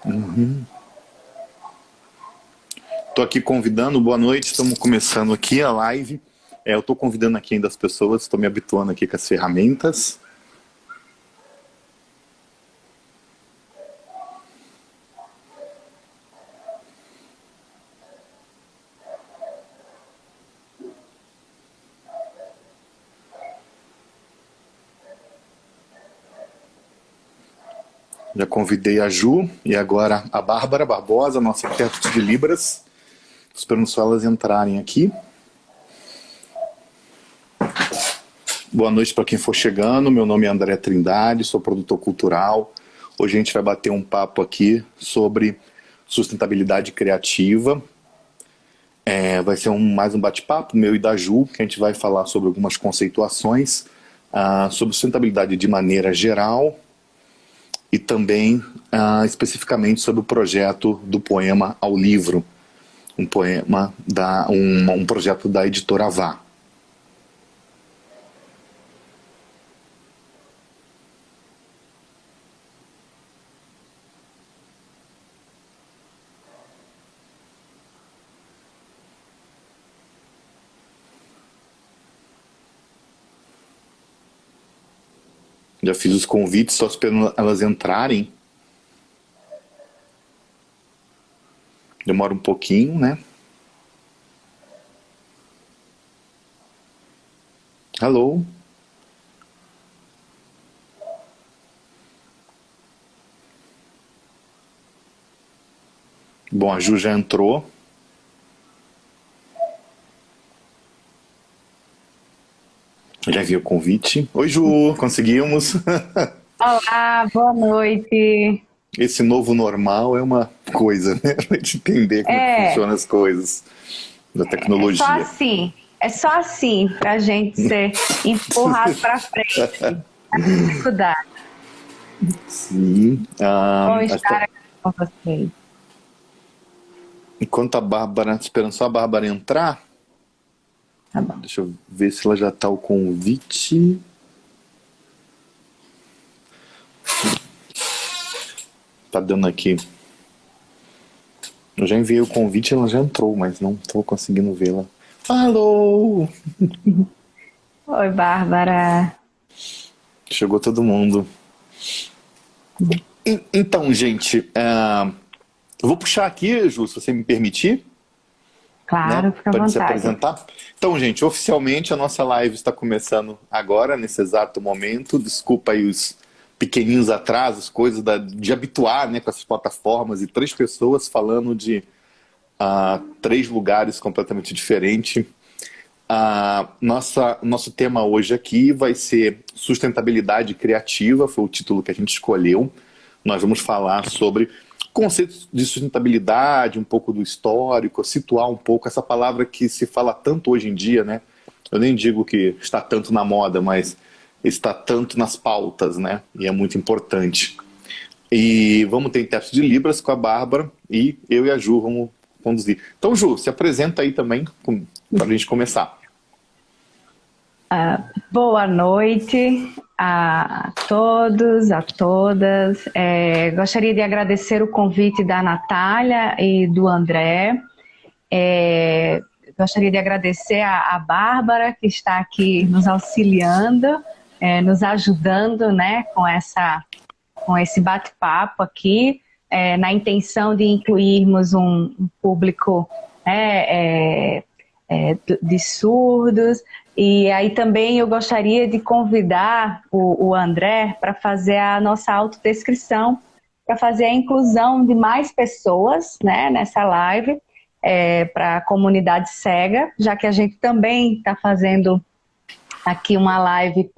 Uhum. Tô aqui convidando, boa noite, estamos começando aqui a live. Eu tô convidando aqui ainda as pessoas, estou me habituando aqui com as ferramentas. Já convidei a Ju e agora a Bárbara Barbosa, nossa intérprete de Libras. Esperando só elas entrarem aqui. Boa noite para quem for chegando. Meu nome é André Trindade, sou produtor cultural. Hoje a gente vai bater um papo aqui sobre sustentabilidade criativa. Vai ser mais um bate-papo meu e da Ju, que a gente vai falar sobre algumas conceituações sobre sustentabilidade de maneira geral e também especificamente sobre o projeto do poema ao livro, um poema um projeto da editora Vá. Já fiz os convites, só esperando elas entrarem. Demora um pouquinho, né? Hello. Bom, a Ju já entrou. Já vi o convite. Oi, Ju, conseguimos. Olá, boa noite. Esse novo normal é uma coisa, né? Pra gente entender como é que É, funcionam as coisas da tecnologia. é só assim para a gente ser empurrado para frente. A dificuldade. Sim. Bom estar aqui com vocês. Enquanto a Bárbara, esperando só a Bárbara entrar, Tá bom. deixa eu ver se ela já está o convite. Tá dando aqui. Eu já enviei o convite, ela já entrou, mas não estou conseguindo vê-la. Alô! Oi, Bárbara. Chegou todo mundo. Então, gente, eu vou puxar aqui, Ju, se você me permitir, né, Claro, fica à para se vontade. apresentar. Então, gente, oficialmente a nossa live está começando agora, nesse exato momento. Desculpa aí os pequeninhos atrasos, coisas de habituar, né, com essas plataformas e 3 pessoas falando de 3 lugares completamente diferentes. Nosso tema hoje aqui vai ser sustentabilidade criativa, foi o título que a gente escolheu. Nós vamos falar sobre conceitos de sustentabilidade, um pouco do histórico, situar um pouco essa palavra que se fala tanto hoje em dia, né? Eu nem digo que está tanto na moda, mas está tanto nas pautas, né? E é muito importante. E vamos ter intérprete de Libras com a Bárbara e eu e a Ju vamos conduzir. Então, Ju, se apresenta aí também para a gente começar. Boa noite a todos, a todas. Gostaria de agradecer o convite da Natália e do André. Gostaria de agradecer a Bárbara, que está aqui nos auxiliando, nos ajudando, né, com esse bate-papo aqui, na intenção de incluirmos um público de surdos. E aí também eu gostaria de convidar o André para fazer a nossa autodescrição, para fazer a inclusão de mais pessoas, né, nessa live, para a comunidade cega, já que a gente também está fazendo aqui uma live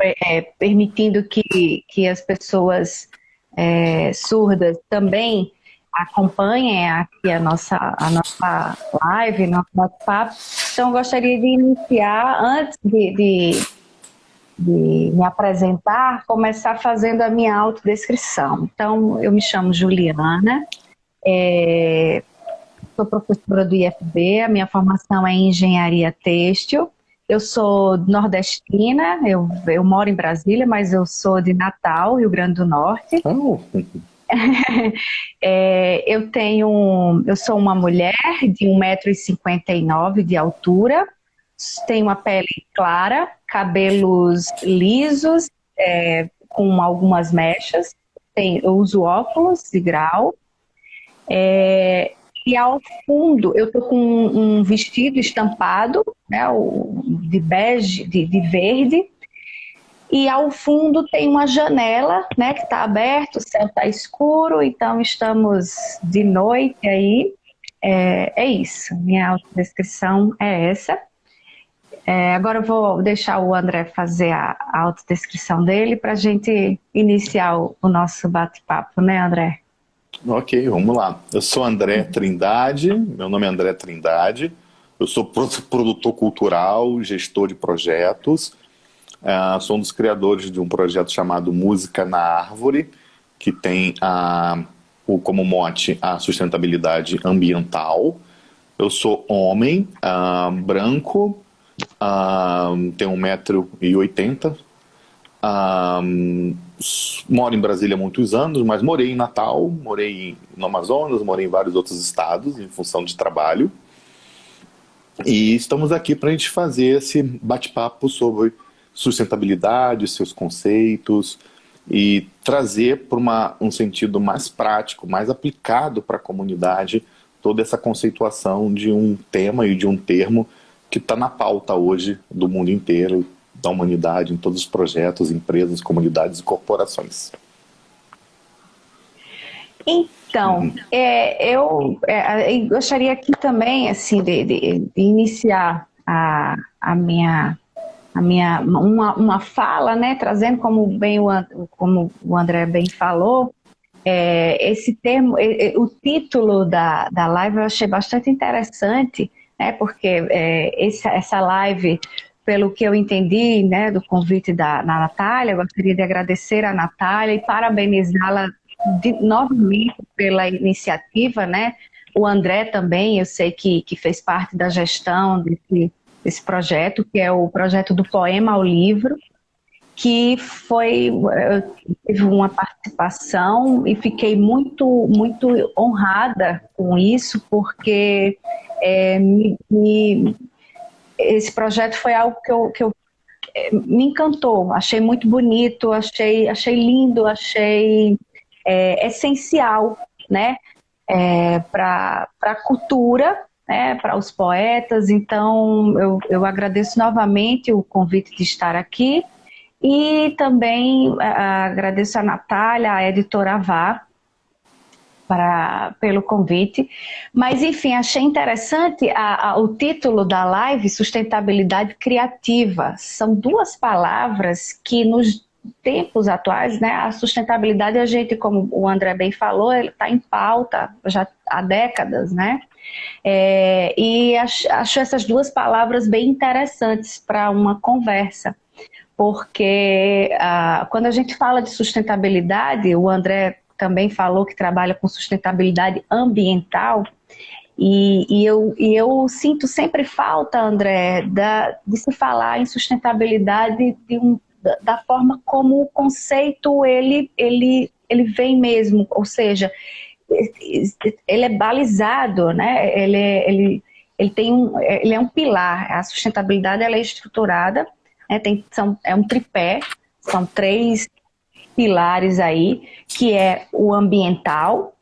permitindo que as pessoas surdas também acompanhem aqui a nossa live, nosso bate-papo. Então, eu gostaria de iniciar, antes de me apresentar, começar fazendo a minha autodescrição. Então, eu me chamo Juliana, sou professora do IFB, a minha formação é em engenharia têxtil. Eu sou nordestina, eu moro em Brasília, mas eu sou de Natal, Rio Grande do Norte. Oh. Eu sou uma mulher de 1,59 m de altura, tenho uma pele clara, cabelos lisos, com algumas mechas, eu uso óculos de grau, e ao fundo eu estou com um vestido estampado, né, de bege, de verde, e ao fundo tem uma janela, né, que está aberta, o céu está escuro, então estamos de noite aí. É isso, minha autodescrição é essa. Agora eu vou deixar o André fazer a autodescrição dele para a gente iniciar o nosso bate-papo, né, André? Ok, vamos lá. Eu sou André Trindade, meu nome é André Trindade, eu sou produtor cultural, gestor de projetos, sou um dos criadores de um projeto chamado Música na Árvore, que tem como mote a sustentabilidade ambiental. Eu sou homem, branco, tenho 1,80 m, moro em Brasília há muitos anos, mas morei em Natal, morei no Amazonas, morei em vários outros estados em função de trabalho. E estamos aqui para a gente fazer esse bate-papo sobre sustentabilidade, seus conceitos, e trazer para um sentido mais prático, mais aplicado para a comunidade, toda essa conceituação de um tema e de um termo que está na pauta hoje do mundo inteiro, da humanidade, em todos os projetos, empresas, comunidades e corporações. Então, eu gostaria aqui também assim, de iniciar uma fala, né, trazendo como o André bem falou, esse termo, o título da live eu achei bastante interessante, né, porque essa live, pelo que eu entendi, né, do convite da Natália, eu gostaria de agradecer a Natália e parabenizá-la novamente pela iniciativa, né? O André também, eu sei que fez parte da gestão desse projeto, que é o projeto do Poema ao Livro, que teve uma participação e fiquei muito, muito honrada com isso, porque esse projeto foi algo que me encantou, achei muito bonito, achei lindo, achei essencial, né, para a cultura, né, para os poetas. Então eu agradeço novamente o convite de estar aqui e também agradeço a Natália, a editora Vá, pelo convite. Mas enfim, achei interessante o título da live, Sustentabilidade Criativa. São duas palavras que nos tempos atuais, né, a sustentabilidade, a gente, como o André bem falou, ele está em pauta já há décadas, né, e acho essas duas palavras bem interessantes para uma conversa, porque quando a gente fala de sustentabilidade, o André também falou que trabalha com sustentabilidade ambiental, e eu sinto sempre falta, André, de se falar em sustentabilidade da forma como o conceito ele vem mesmo, ou seja, ele é balizado, né? Ele é um pilar. A sustentabilidade ela é estruturada, né? É um tripé, são 3 pilares aí, que é o ambiental,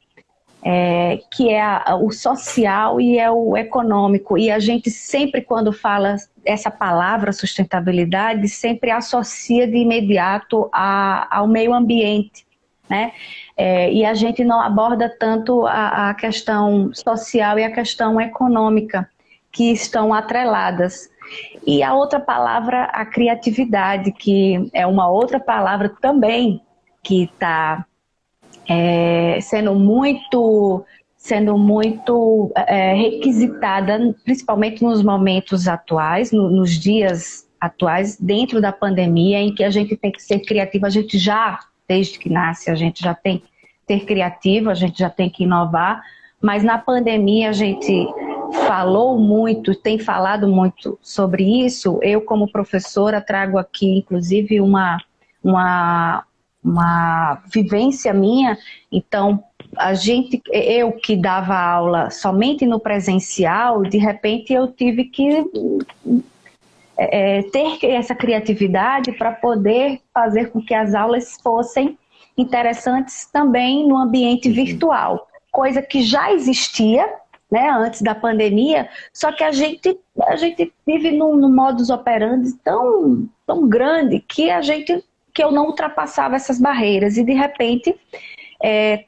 que é o social e é o econômico. E a gente sempre, quando fala essa palavra sustentabilidade, sempre associa de imediato ao meio ambiente, né? E a gente não aborda tanto a questão social e a questão econômica, que estão atreladas. E a outra palavra, a criatividade, que é uma outra palavra também que está sendo muito requisitada, principalmente nos momentos atuais, nos dias atuais, dentro da pandemia, em que a gente tem que ser criativo. A gente já, desde que nasce, a gente já tem que ser criativo, a gente já tem que inovar, mas na pandemia a gente falou muito, tem falado muito sobre isso. Eu, como professora, trago aqui, inclusive, uma uma vivência minha. Então, eu que dava aula somente no presencial, de repente eu tive que ter essa criatividade para poder fazer com que as aulas fossem interessantes também no ambiente virtual, coisa que já existia, né, antes da pandemia, só que a gente vive num modus operandi tão grande que eu não ultrapassava essas barreiras, e de repente,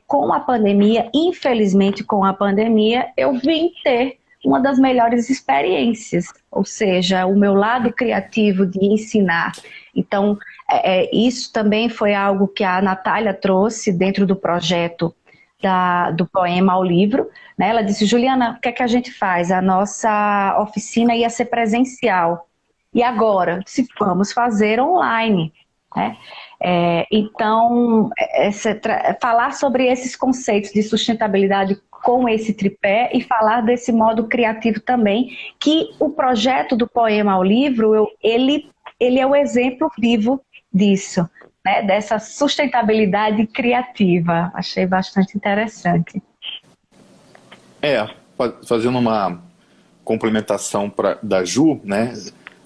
com a pandemia, infelizmente com a pandemia, eu vim ter uma das melhores experiências, ou seja, o meu lado criativo de ensinar. Então, isso também foi algo que a Natália trouxe dentro do projeto do Poema ao Livro, né? Ela disse: Juliana, o que é que a gente faz? A nossa oficina ia ser presencial, e agora? Eu disse: vamos fazer online, né? Então, falar sobre esses conceitos de sustentabilidade com esse tripé e falar desse modo criativo também, que o projeto do Poema ao Livro, ele é o exemplo vivo disso, né? Dessa sustentabilidade criativa. Achei bastante interessante. Fazendo uma complementação da Ju, né?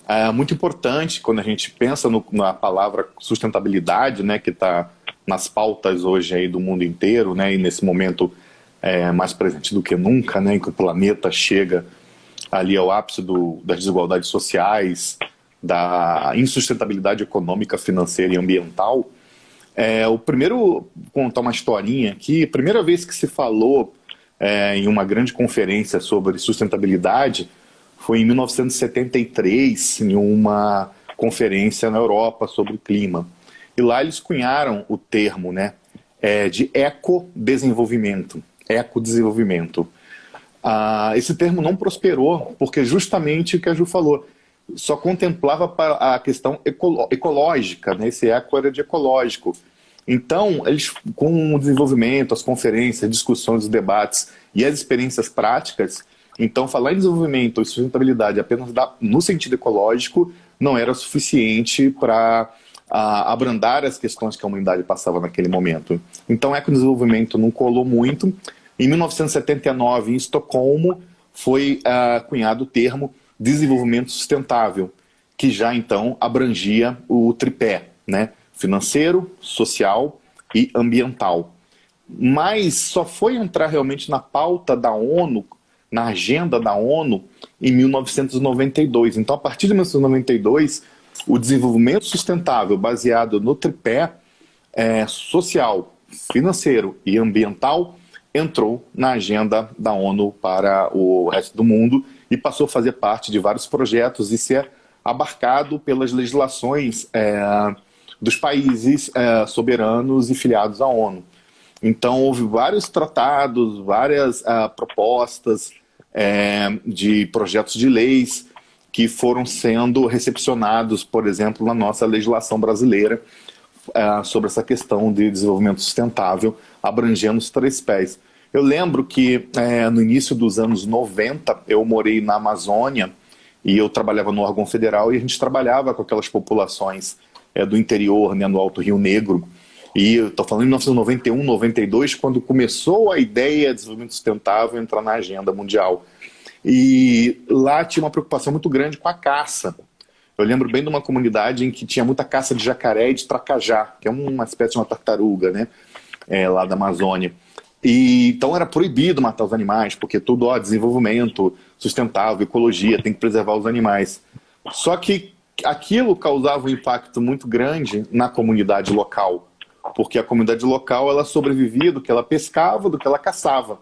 É muito importante quando a gente pensa na palavra sustentabilidade, né, que está nas pautas hoje aí do mundo inteiro, né, e nesse momento mais presente do que nunca, né, em que o planeta chega ali ao ápice das desigualdades sociais, da insustentabilidade econômica, financeira e ambiental. O primeiro, contar uma historinha aqui, a primeira vez que se falou em uma grande conferência sobre sustentabilidade foi em 1973, em uma conferência na Europa sobre o clima. E lá eles cunharam o termo, né, de ecodesenvolvimento. Ecodesenvolvimento. Esse termo não prosperou, porque justamente o que a Ju falou, só contemplava a questão ecológica, né? Esse eco era de ecológico. Então, eles, com o desenvolvimento, as conferências, discussões, os debates e as experiências práticas, então falar em desenvolvimento e sustentabilidade apenas no sentido ecológico não era suficiente para abrandar as questões que a humanidade passava naquele momento. Então, ecodesenvolvimento não colou muito. Em 1979, em Estocolmo, foi cunhado o termo desenvolvimento sustentável, que já então abrangia o tripé, né? Financeiro, social e ambiental. Mas só foi entrar realmente na pauta da ONU, na agenda da ONU, em 1992. Então, a partir de 1992, o desenvolvimento sustentável baseado no tripé social, financeiro e ambiental entrou na agenda da ONU para o resto do mundo e passou a fazer parte de vários projetos e ser abarcado pelas legislações dos países soberanos e filiados à ONU. Então, houve vários tratados, várias propostas de projetos de leis que foram sendo recepcionados, por exemplo, na nossa legislação brasileira sobre essa questão de desenvolvimento sustentável, abrangendo os três pés. Eu lembro que no início dos anos 90, eu morei na Amazônia e eu trabalhava no órgão federal e a gente trabalhava com aquelas populações do interior, né, no Alto Rio Negro. E eu estou falando em 1991, 92, quando começou a ideia de desenvolvimento sustentável entrar na agenda mundial. E lá tinha uma preocupação muito grande com a caça. Eu lembro bem de uma comunidade em que tinha muita caça de jacaré e de tracajá, que é uma espécie de uma tartaruga, né, lá da Amazônia. E então era proibido matar os animais, porque tudo, desenvolvimento sustentável, ecologia, tem que preservar os animais. Só que aquilo causava um impacto muito grande na comunidade local, porque a comunidade local ela sobrevivia do que ela pescava, do que ela caçava.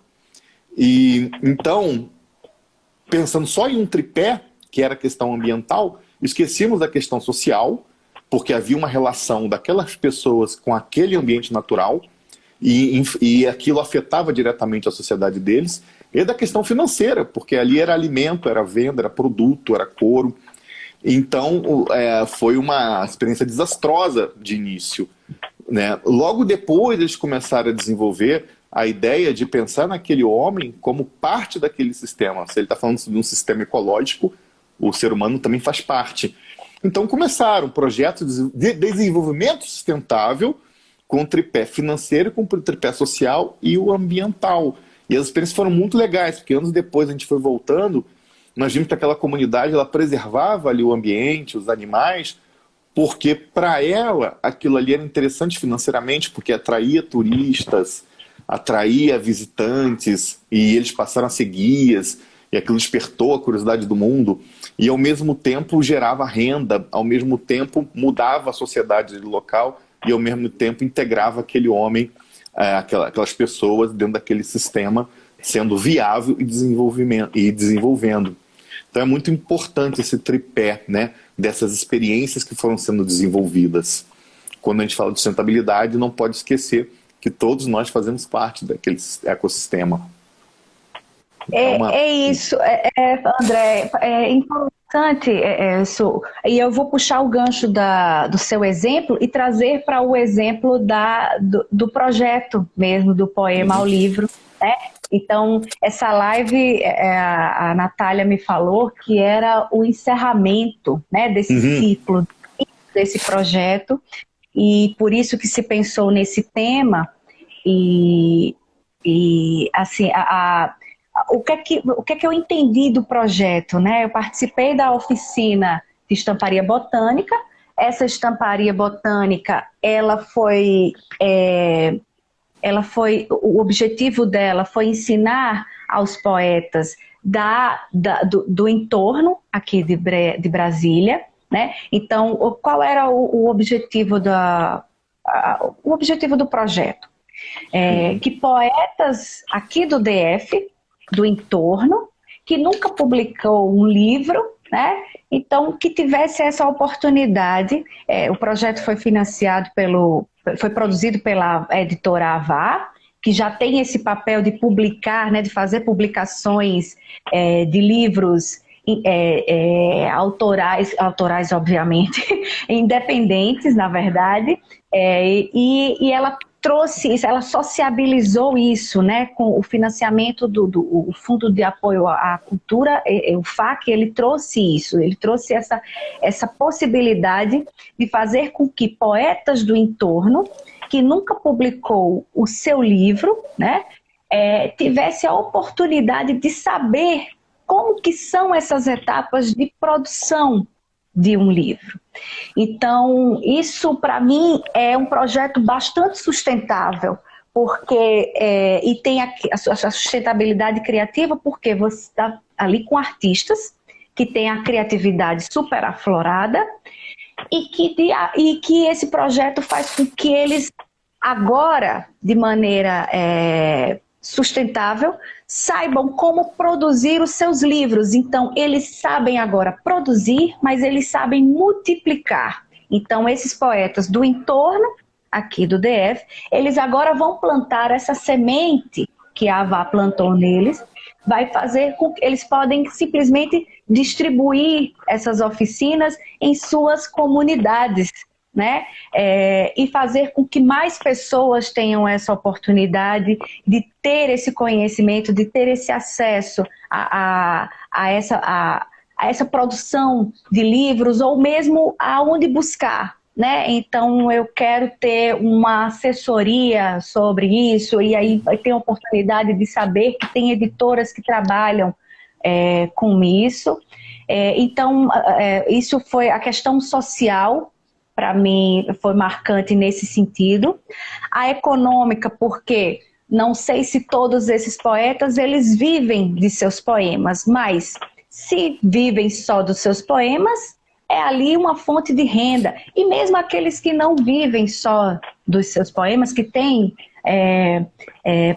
E então, pensando só em um tripé, que era a questão ambiental, esquecíamos da questão social, porque havia uma relação daquelas pessoas com aquele ambiente natural, e aquilo afetava diretamente a sociedade deles, e da questão financeira, porque ali era alimento, era venda, era produto, era couro. Então, foi uma experiência desastrosa de início, né? Logo depois, eles começaram a desenvolver a ideia de pensar naquele homem como parte daquele sistema. Se ele está falando de um sistema ecológico, o ser humano também faz parte. Então, começaram projetos de desenvolvimento sustentável com o tripé financeiro, com o tripé social e o ambiental. E as experiências foram muito legais, porque anos depois a gente foi voltando, nós vimos que aquela comunidade ela preservava ali o ambiente, os animais, porque para ela aquilo ali era interessante financeiramente, porque atraía turistas, atraía visitantes, e eles passaram a ser guias, e aquilo despertou a curiosidade do mundo, e ao mesmo tempo gerava renda, ao mesmo tempo mudava a sociedade do local, e ao mesmo tempo integrava aquele homem, aquelas pessoas dentro daquele sistema, sendo viável e desenvolvendo. Então é muito importante esse tripé, né, dessas experiências que foram sendo desenvolvidas. Quando a gente fala de sustentabilidade, não pode esquecer que todos nós fazemos parte daquele ecossistema. É isso, André, é importante isso. E eu vou puxar o gancho do seu exemplo e trazer para o exemplo do projeto mesmo, do poema ao livro, né? Então, essa live, a Natália me falou que era o encerramento, né, desse ciclo, desse projeto, e por isso que se pensou nesse tema. E assim, o que é que eu entendi do projeto, né? Eu participei da oficina de estamparia botânica. Essa estamparia botânica, o objetivo dela foi ensinar aos poetas do entorno aqui de Brasília, né? Então, qual era o objetivo o objetivo do projeto? Que poetas aqui do DF, do entorno, que nunca publicou um livro, né? Então, que tivesse essa oportunidade. O projeto foi financiado foi produzido pela editora Avá, que já tem esse papel de publicar, né, de fazer publicações de livros autorais, obviamente, independentes, na verdade, e ela trouxe isso, ela sociabilizou isso, né, com o financiamento do Fundo de Apoio à Cultura, o FAC. Ele trouxe isso, ele trouxe essa possibilidade de fazer com que poetas do entorno, que nunca publicou o seu livro, né, tivesse a oportunidade de saber como que são essas etapas de produção de um livro. Então, isso para mim é um projeto bastante sustentável, porque e tem a sustentabilidade criativa, porque você está ali com artistas que têm a criatividade super aflorada e que esse projeto faz com que eles agora, de maneira sustentável, saibam como produzir os seus livros. Então, eles sabem agora produzir, mas eles sabem multiplicar. Então, esses poetas do entorno, aqui do DF, eles agora vão plantar essa semente que a Avá plantou neles, vai fazer com que eles podem simplesmente distribuir essas oficinas em suas comunidades, né? E fazer com que mais pessoas tenham essa oportunidade de ter esse conhecimento, de ter esse acesso a essa produção de livros, ou mesmo aonde buscar, né? Então, eu quero ter uma assessoria sobre isso, e aí vai ter a oportunidade de saber que tem editoras que trabalham com isso. Então, isso foi a questão social. Para mim, foi marcante nesse sentido. A econômica, porque não sei se todos esses poetas, eles vivem de seus poemas, mas se vivem só dos seus poemas, é ali uma fonte de renda. E mesmo aqueles que não vivem só dos seus poemas, que têm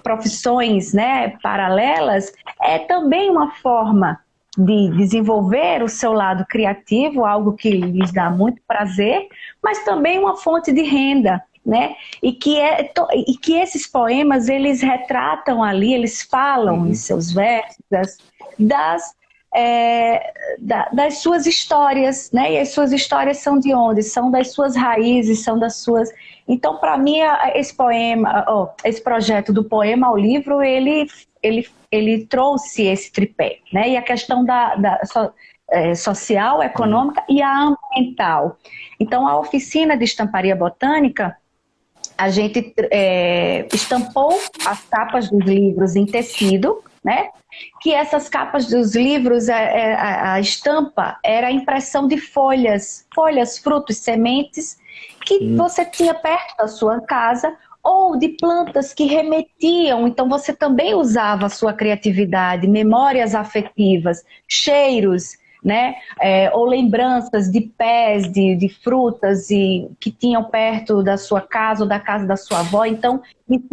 profissões, né, paralelas, é também uma forma de desenvolver o seu lado criativo, algo que lhes dá muito prazer, mas também uma fonte de renda, né? E que esses poemas, eles retratam ali, eles falam em seus versos das suas histórias, né? E as suas histórias são de onde? São das suas raízes, são das suas... Então, para mim, esse projeto do poema ao livro, ele trouxe esse tripé, né? E a questão social, econômica e a ambiental. Então, a oficina de estamparia botânica a gente estampou as capas dos livros em tecido, né? Que essas capas dos livros, a estampa era a impressão de folhas, frutos, sementes, que você tinha perto da sua casa, ou de plantas que remetiam. Então você também usava a sua criatividade, memórias afetivas, cheiros, né? Ou lembranças de pés, de frutas que tinham perto da sua casa ou da casa da sua avó. Então, isso,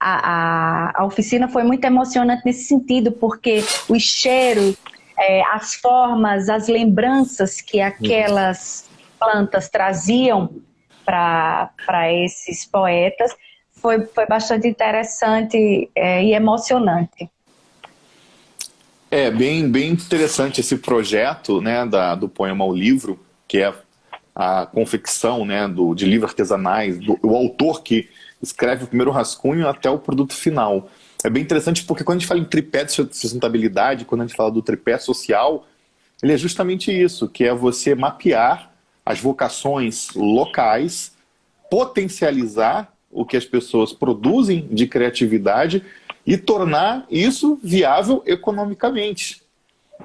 a oficina foi muito emocionante nesse sentido, porque os cheiros, as formas, as lembranças que aquelas plantas traziam para esses poetas foi bastante interessante e emocionante. Bem interessante esse projeto, né, do poema ao livro, que é a confecção, né, de livros artesanais, o autor que escreve o primeiro rascunho até o produto final. É bem interessante porque quando a gente fala em tripé de sustentabilidade, quando a gente fala do tripé social, ele é justamente isso, que é você mapear as vocações locais, potencializar o que as pessoas produzem de criatividade e tornar isso viável economicamente,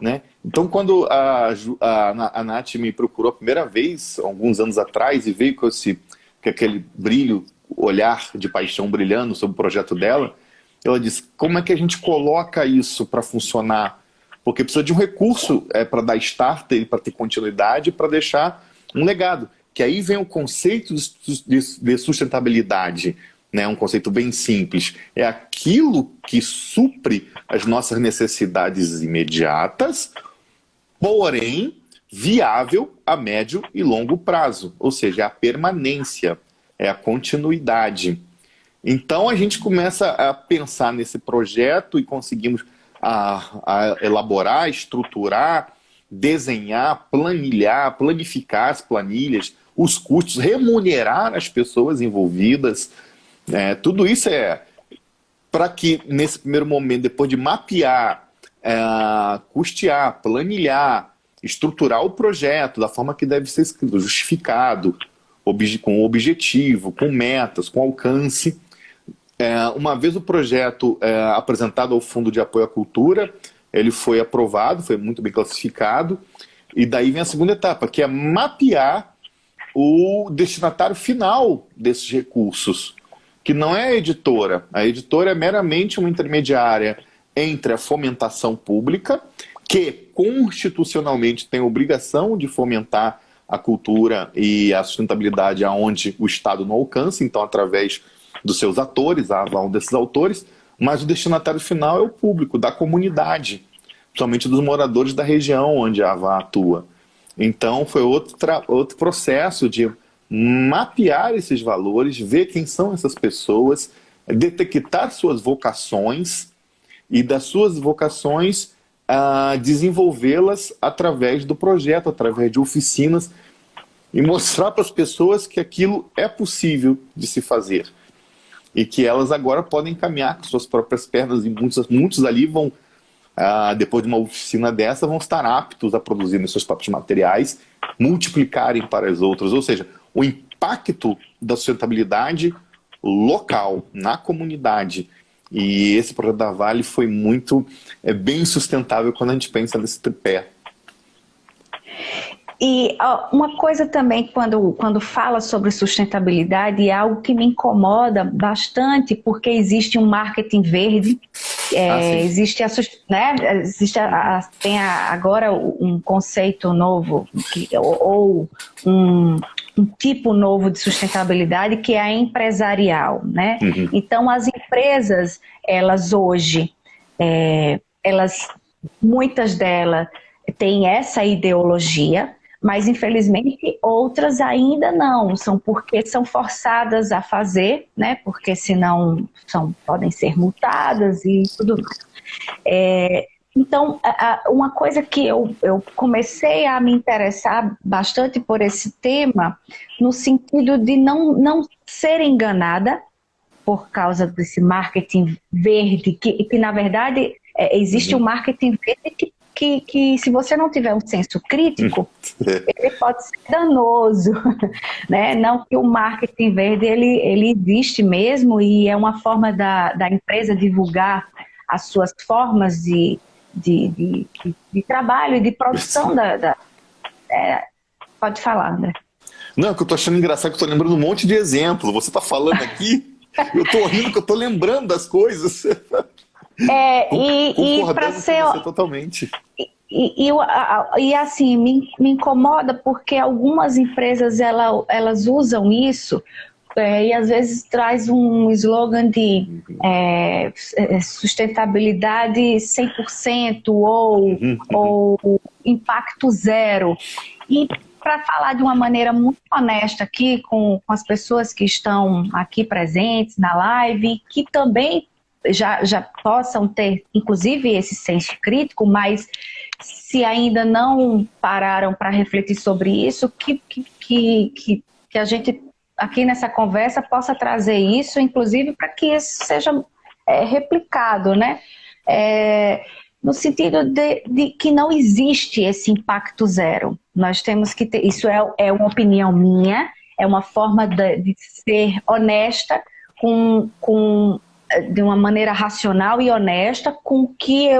né? Então, quando a Nath me procurou a primeira vez, alguns anos atrás, e veio com aquele brilho, olhar de paixão brilhando sobre o projeto dela, ela disse, como é que a gente coloca isso para funcionar? Porque precisa de um recurso para dar start, para ter continuidade, para deixar um legado. Que aí vem o conceito de sustentabilidade, né? Um conceito bem simples. É aquilo que supre as nossas necessidades imediatas, porém viável a médio e longo prazo. Ou seja, é a permanência, é a continuidade. Então a gente começa a pensar nesse projeto e conseguimos a elaborar, estruturar, desenhar, planilhar, planificar as planilhas, os custos, remunerar as pessoas envolvidas. Tudo isso para que nesse primeiro momento, depois de mapear, custear, planilhar, estruturar o projeto da forma que deve ser escrito, justificado, com objetivo, com metas, com alcance. Uma vez o projeto apresentado ao Fundo de Apoio à Cultura, ele foi aprovado, foi muito bem classificado, e daí vem a segunda etapa, que é mapear o destinatário final desses recursos, que não é a editora. A editora é meramente uma intermediária entre a fomentação pública, que constitucionalmente tem a obrigação de fomentar a cultura e a sustentabilidade aonde o Estado não alcança, então através dos seus atores, a aval desses autores, mas o destinatário final é o público, da comunidade, principalmente dos moradores da região onde a AVA atua. Então foi outro processo de mapear esses valores, ver quem são essas pessoas, detectar suas vocações e das suas vocações desenvolvê-las através do projeto, através de oficinas e mostrar para as pessoas que aquilo é possível de se fazer e que elas agora podem caminhar com suas próprias pernas e muitos ali vão, depois de uma oficina dessa, vão estar aptos a produzir seus próprios materiais, multiplicarem para os outros, ou seja, o impacto da sustentabilidade local, na comunidade. E esse projeto da Vale foi bem sustentável quando a gente pensa nesse tripé. E uma coisa também, quando fala sobre sustentabilidade, é algo que me incomoda bastante, porque existe um marketing verde, existe tem agora um conceito novo, ou um tipo novo de sustentabilidade, que é a empresarial, né? Uhum. Então, as empresas, elas hoje, muitas delas têm essa ideologia, mas infelizmente outras ainda não, porque são forçadas a fazer, né? Porque senão podem ser multadas e tudo mais. Então, uma coisa que eu comecei a me interessar bastante por esse tema, no sentido de não ser enganada por causa desse marketing verde, que na verdade existe um marketing verde que que se você não tiver um senso crítico, ele pode ser danoso, né? Não que o marketing verde, ele existe mesmo e é uma forma da empresa divulgar as suas formas de trabalho e de produção pode falar, André. Não, que eu tô achando engraçado que eu tô lembrando um monte de exemplo. Você tá falando aqui, eu tô rindo que eu tô lembrando das coisas. E para ser com você totalmente. E assim, me incomoda porque algumas empresas elas usam isso e às vezes traz um slogan de sustentabilidade 100% ou impacto zero. E para falar de uma maneira muito honesta aqui com as pessoas que estão aqui presentes na live, que também já possam ter, inclusive, esse senso crítico, mas se ainda não pararam para refletir sobre isso, que a gente, aqui nessa conversa, possa trazer isso, inclusive, para que isso seja replicado, né? No sentido de que não existe esse impacto zero. Nós temos que ter, isso é uma opinião minha, é uma forma de ser honesta de uma maneira racional e honesta, com que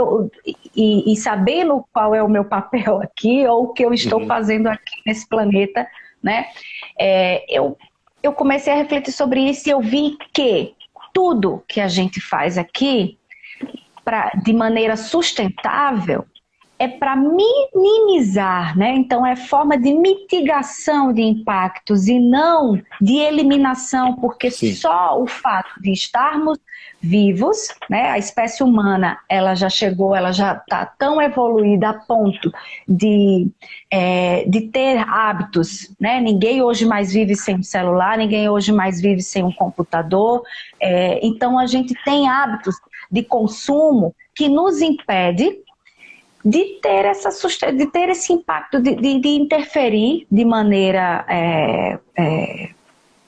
e sabendo qual é o meu papel aqui, ou o que eu estou fazendo aqui nesse planeta, né? Eu comecei a refletir sobre isso e eu vi que tudo que a gente faz aqui, de maneira sustentável, é para minimizar, né? Então é forma de mitigação de impactos e não de eliminação, porque só o fato de estarmos vivos, né? A espécie humana, ela já chegou, ela já está tão evoluída a ponto de ter hábitos, né? Ninguém hoje mais vive sem um celular, ninguém hoje mais vive sem um computador, então a gente tem hábitos de consumo que nos impede de ter esse impacto, de interferir de maneira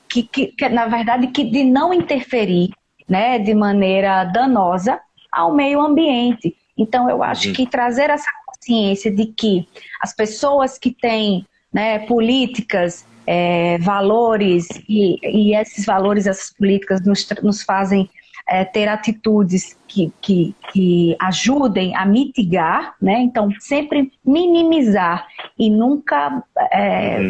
que na verdade de não interferir, né, de maneira danosa ao meio ambiente. Então eu acho que trazer essa consciência de que as pessoas que têm, né, políticas, valores e esses valores, essas políticas nos fazem ter atitudes que ajudem a mitigar, né? Então, sempre minimizar e nunca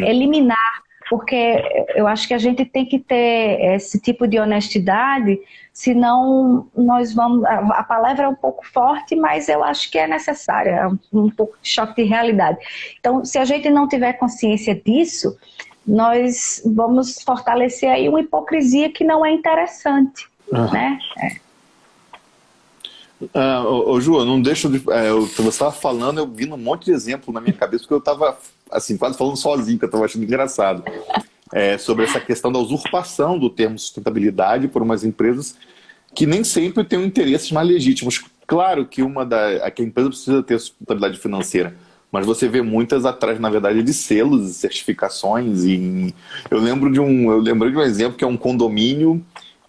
eliminar, porque eu acho que a gente tem que ter esse tipo de honestidade, senão nós vamos... A palavra é um pouco forte, mas eu acho que é necessária, é um pouco de choque de realidade. Então, se a gente não tiver consciência disso, nós vamos fortalecer aí uma hipocrisia que não é interessante. Né? Ju, não deixa de... você estava falando, eu vi um monte de exemplo na minha cabeça, porque eu estava assim, quase falando sozinho, que eu estava achando engraçado, sobre essa questão da usurpação do termo sustentabilidade por umas empresas que nem sempre têm interesses mais legítimos. Claro que a empresa precisa ter sustentabilidade financeira, mas você vê muitas atrás, na verdade, de selos e certificações. Eu lembro de um exemplo que é um condomínio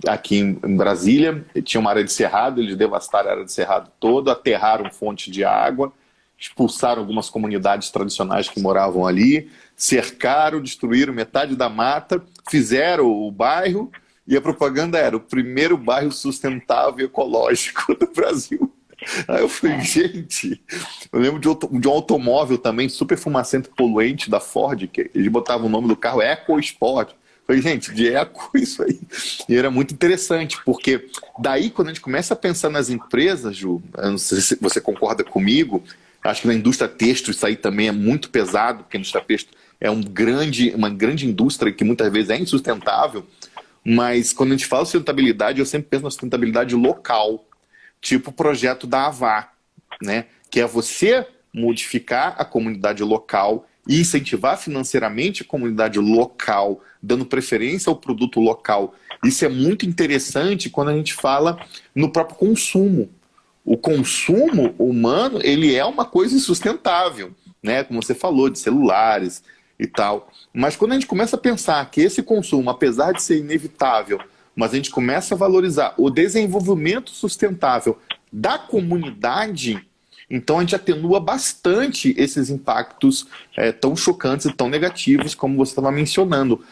aqui em Brasília, tinha uma área de cerrado, eles devastaram a área de cerrado toda, aterraram fonte de água, expulsaram algumas comunidades tradicionais que moravam ali, cercaram, destruíram metade da mata, fizeram o bairro, e a propaganda era o primeiro bairro sustentável e ecológico do Brasil. Aí eu falei, gente, eu lembro de um automóvel também super fumacento e poluente da Ford, que eles botavam o nome do carro EcoSport. Falei, gente, de eco isso aí. E era muito interessante, porque daí quando a gente começa a pensar nas empresas, Ju, eu não sei se você concorda comigo, acho que na indústria têxtil isso aí também é muito pesado, porque a indústria têxtil é uma grande indústria que muitas vezes é insustentável, mas quando a gente fala sustentabilidade, eu sempre penso na sustentabilidade local, tipo o projeto da Avá, né? Que é você modificar a comunidade local e incentivar financeiramente a comunidade local, dando preferência ao produto local. Isso é muito interessante quando a gente fala no próprio consumo. O consumo humano, ele é uma coisa insustentável, né? Como você falou, de celulares e tal. Mas quando a gente começa a pensar que esse consumo, apesar de ser inevitável, mas a gente começa a valorizar o desenvolvimento sustentável da comunidade, Então a gente atenua bastante esses impactos tão chocantes e tão negativos como você estava mencionando.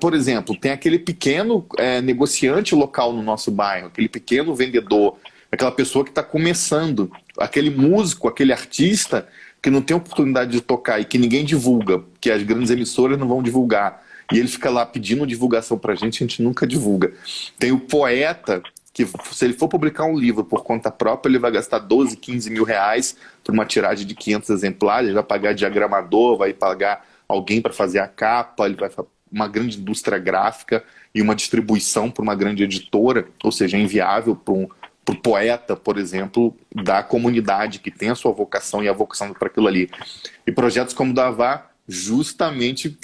Por exemplo, tem aquele pequeno negociante local no nosso bairro, aquele pequeno vendedor, aquela pessoa que está começando, aquele músico, aquele artista que não tem oportunidade de tocar e que ninguém divulga, que as grandes emissoras não vão divulgar. E ele fica lá pedindo divulgação pra gente, a gente nunca divulga. Tem o poeta, que se ele for publicar um livro por conta própria, ele vai gastar 12, 15 mil reais por uma tiragem de 500 exemplares, ele vai pagar diagramador, vai pagar alguém para fazer a capa, ele vai uma grande indústria gráfica e uma distribuição para uma grande editora, ou seja, é inviável para o poeta, por exemplo, da comunidade que tem a sua vocação e a vocação para aquilo ali. E projetos como o da Avá justamente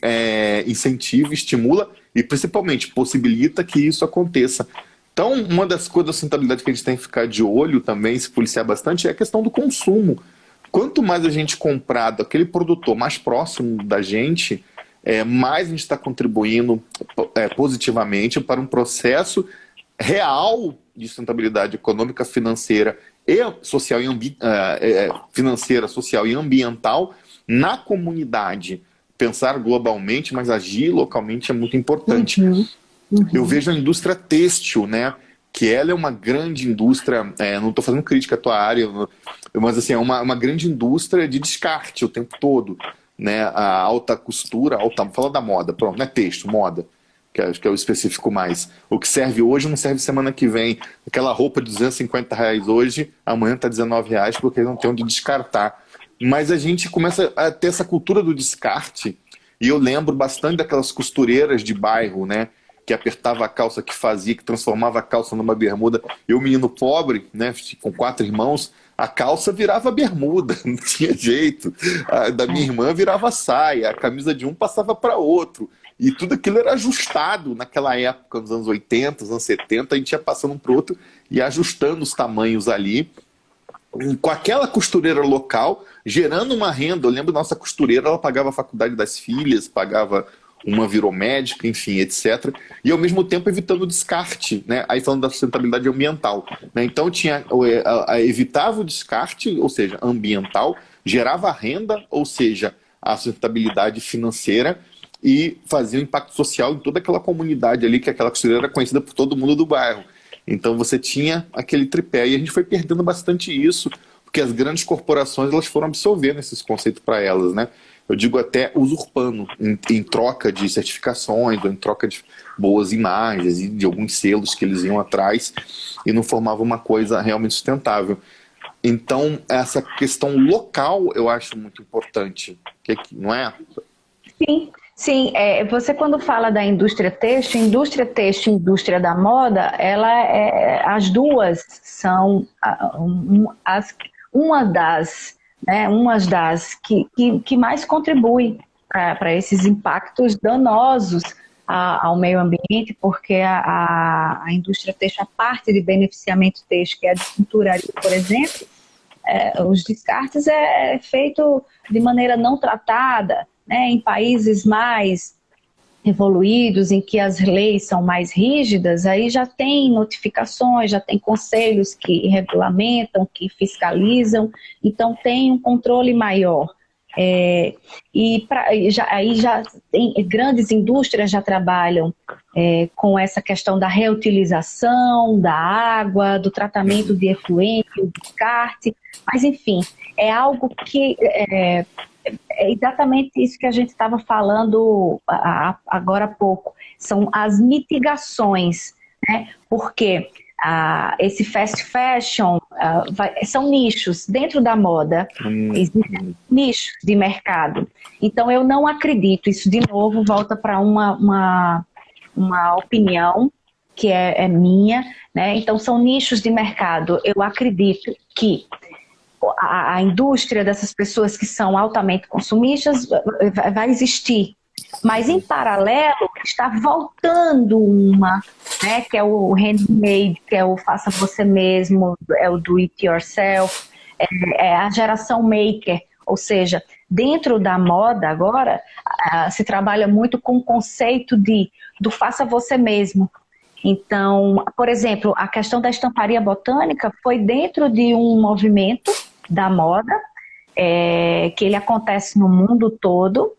incentiva, estimula e principalmente possibilita que isso aconteça. Então, uma das coisas da sustentabilidade que a gente tem que ficar de olho também, se policiar bastante, é a questão do consumo. Quanto mais a gente comprar daquele produtor mais próximo da gente, mais a gente está contribuindo positivamente para um processo real de sustentabilidade econômica, financeira e social financeira, social e ambiental na comunidade. Pensar globalmente, mas agir localmente é muito importante. Eu vejo a indústria têxtil, né? Que ela é uma grande indústria, não estou fazendo crítica à tua área, mas assim, é uma grande indústria de descarte o tempo todo, né? A alta costura, fala da moda, pronto, não é têxtil, moda, que acho que é o específico mais. O que serve hoje não serve semana que vem. Aquela roupa de 250 reais hoje, amanhã está 19 reais porque não tem onde descartar. Mas a gente começa a ter essa cultura do descarte, e eu lembro bastante daquelas costureiras de bairro, né? Que apertava a calça, que fazia, que transformava a calça numa bermuda. Eu, menino pobre, né, com 4 irmãos, a calça virava bermuda, não tinha jeito. A da minha irmã virava saia, a camisa de um passava para outro. E tudo aquilo era ajustado naquela época, nos anos 80, nos anos 70, a gente ia passando um para o outro e ajustando os tamanhos ali. Com aquela costureira local, gerando uma renda. Eu lembro da nossa costureira, ela pagava a faculdade das filhas, pagava... uma virou médica, enfim, etc. E ao mesmo tempo evitando o descarte, né? Aí falando da sustentabilidade ambiental, né? Então tinha evitava o descarte, ou seja, ambiental, gerava renda, ou seja, a sustentabilidade financeira, e fazia um impacto social em toda aquela comunidade ali, que aquela costureira era conhecida por todo mundo do bairro. Então você tinha aquele tripé, e a gente foi perdendo bastante isso, porque as grandes corporações elas foram absorvendo esses conceitos para elas, né? Eu digo até usurpando, em troca de certificações, ou em troca de boas imagens e de alguns selos que eles iam atrás, e não formavam uma coisa realmente sustentável. Então, essa questão local eu acho muito importante, não é? Sim, sim. Você quando fala da indústria têxtil e indústria da moda, as duas são uma das que mais contribui para esses impactos danosos ao meio ambiente, porque a indústria têxtil, a parte de beneficiamento têxtil, que é a de tinturaria, por exemplo, os descartes é feito de maneira não tratada, né, em países mais evoluídos, em que as leis são mais rígidas, aí já tem notificações, já tem conselhos que regulamentam, que fiscalizam, então tem um controle maior. Aí já tem, grandes indústrias já trabalham com essa questão da reutilização da água, do tratamento de efluente, do descarte, mas enfim, é algo que é exatamente isso que a gente estava falando agora há pouco, são as mitigações, né? Porque esse fast fashion são nichos dentro da moda, existem nichos de mercado. Então eu não acredito, isso de novo volta para uma opinião que é minha, né? Então são nichos de mercado. Eu acredito que a indústria dessas pessoas que são altamente consumistas vai existir. Mas, em paralelo, está voltando né, que é o handmade, que é o faça você mesmo, é o do it yourself, é a geração maker. Ou seja, dentro da moda agora, se trabalha muito com o conceito do faça você mesmo. Então, por exemplo, a questão da estamparia botânica foi dentro de um movimento, da moda, que ele acontece no mundo todo,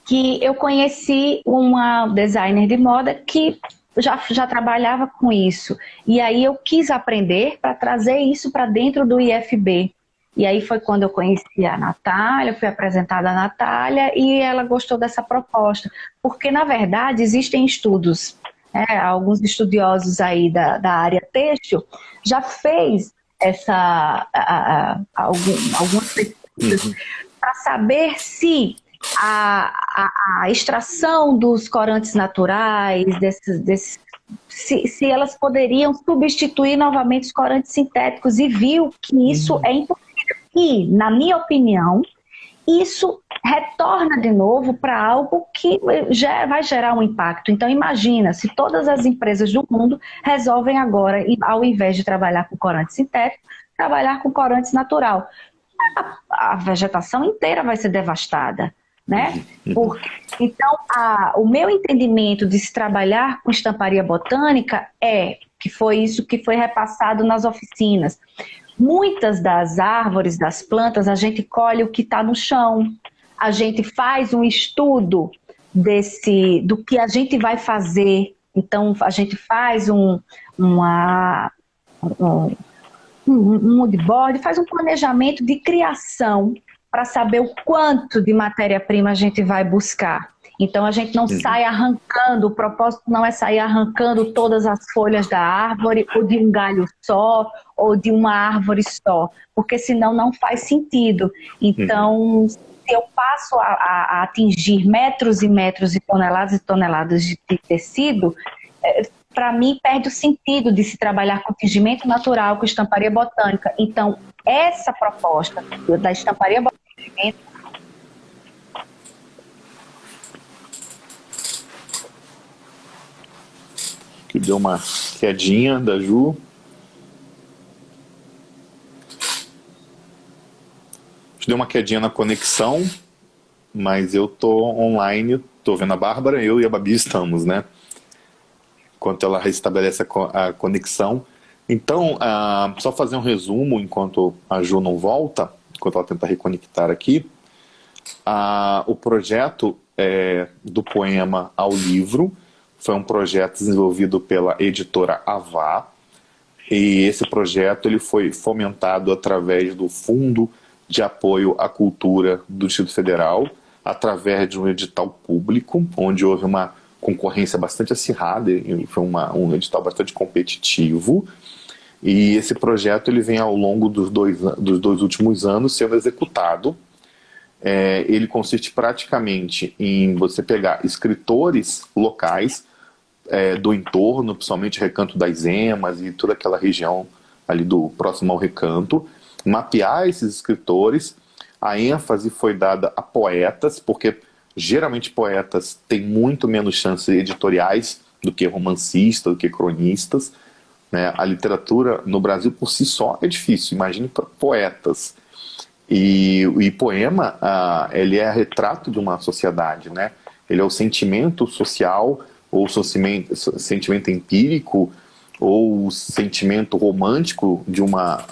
que eu conheci uma designer de moda que já trabalhava com isso. E aí eu quis aprender para trazer isso para dentro do IFB. E aí foi quando eu conheci a Natália, fui apresentada a Natália e ela gostou dessa proposta. Porque, na verdade, existem estudos, alguns estudiosos aí da área têxtil já fez algumas pesquisas para saber se a extração dos corantes naturais, se elas poderiam substituir novamente os corantes sintéticos, e viu que isso é impossível. E, na minha opinião, isso retorna de novo para algo que já vai gerar um impacto. Então, imagina se todas as empresas do mundo resolvem agora, ao invés de trabalhar com corante sintético, trabalhar com corante natural. A vegetação inteira vai ser devastada, né? Então, o meu entendimento de se trabalhar com estamparia botânica que foi isso que foi repassado nas oficinas. Muitas das árvores, das plantas, a gente colhe o que está no chão. A gente faz um estudo do que a gente vai fazer. Então, a gente faz um moodboard, faz um planejamento de criação para saber o quanto de matéria-prima a gente vai buscar. Então, a gente não sai arrancando, o propósito não é sair arrancando todas as folhas da árvore, ou de um galho só, ou de uma árvore só, porque senão não faz sentido. Então, se eu passo a atingir metros e metros e toneladas de tecido, para mim perde o sentido de se trabalhar com tingimento natural, com estamparia botânica. Então, essa proposta da estamparia botânica que deu uma quedinha da Ju. Deu uma quedinha na conexão, mas eu tô online, tô vendo a Bárbara, eu e a Babi estamos, né? Enquanto ela restabelece a conexão. Então, só fazer um resumo enquanto a Ju não volta, enquanto ela tenta reconectar aqui. O projeto do poema ao livro foi um projeto desenvolvido pela editora Avá, e esse projeto ele foi fomentado através do Fundo de Apoio à Cultura do Distrito Federal, através de um edital público, onde houve uma concorrência bastante acirrada, e foi um edital bastante competitivo, e esse projeto ele vem ao longo dos dois últimos anos sendo executado. Ele consiste praticamente em você pegar escritores locais do entorno, principalmente Recanto das Emas e toda aquela região ali próximo ao Recanto, mapear esses escritores. A ênfase foi dada a poetas, porque geralmente poetas têm muito menos chances editoriais do que romancistas, do que cronistas, né? A literatura no Brasil por si só é difícil, imagine para poetas. E poema, ele é retrato de uma sociedade, né? Ele é o sentimento social, ou sentimento empírico, ou o sentimento romântico de uma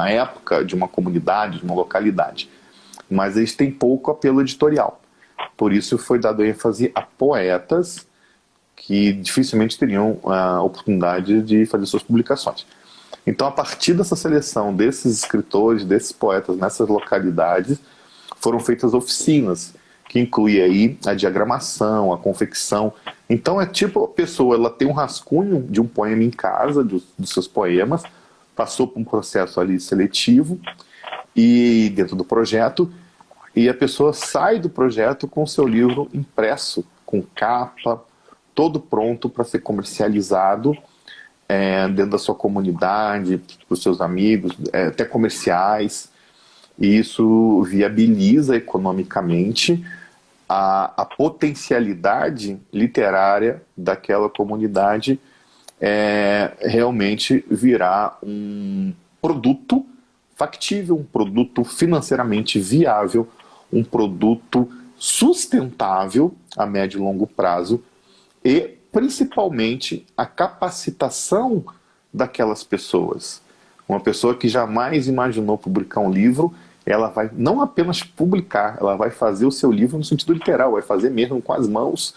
época, de uma comunidade, de uma localidade. Mas eles têm pouco apelo editorial. Por isso foi dado ênfase a poetas que dificilmente teriam a oportunidade de fazer suas publicações. Então, a partir dessa seleção desses escritores, desses poetas nessas localidades, foram feitas oficinas, que inclui aí a diagramação, a confecção. Então é tipo a pessoa, ela tem um rascunho de um poema em casa, dos seus poemas, passou por um processo ali seletivo, e dentro do projeto, e a pessoa sai do projeto com o seu livro impresso, com capa, todo pronto para ser comercializado dentro da sua comunidade, para os seus amigos, até comerciais. E isso viabiliza economicamente a potencialidade literária daquela comunidade realmente virar um produto factível, um produto financeiramente viável, um produto sustentável a médio e longo prazo, e principalmente a capacitação daquelas pessoas, Uma pessoa que jamais imaginou publicar um livro, ela vai não apenas publicar, ela vai fazer o seu livro no sentido literal, vai fazer mesmo com as mãos,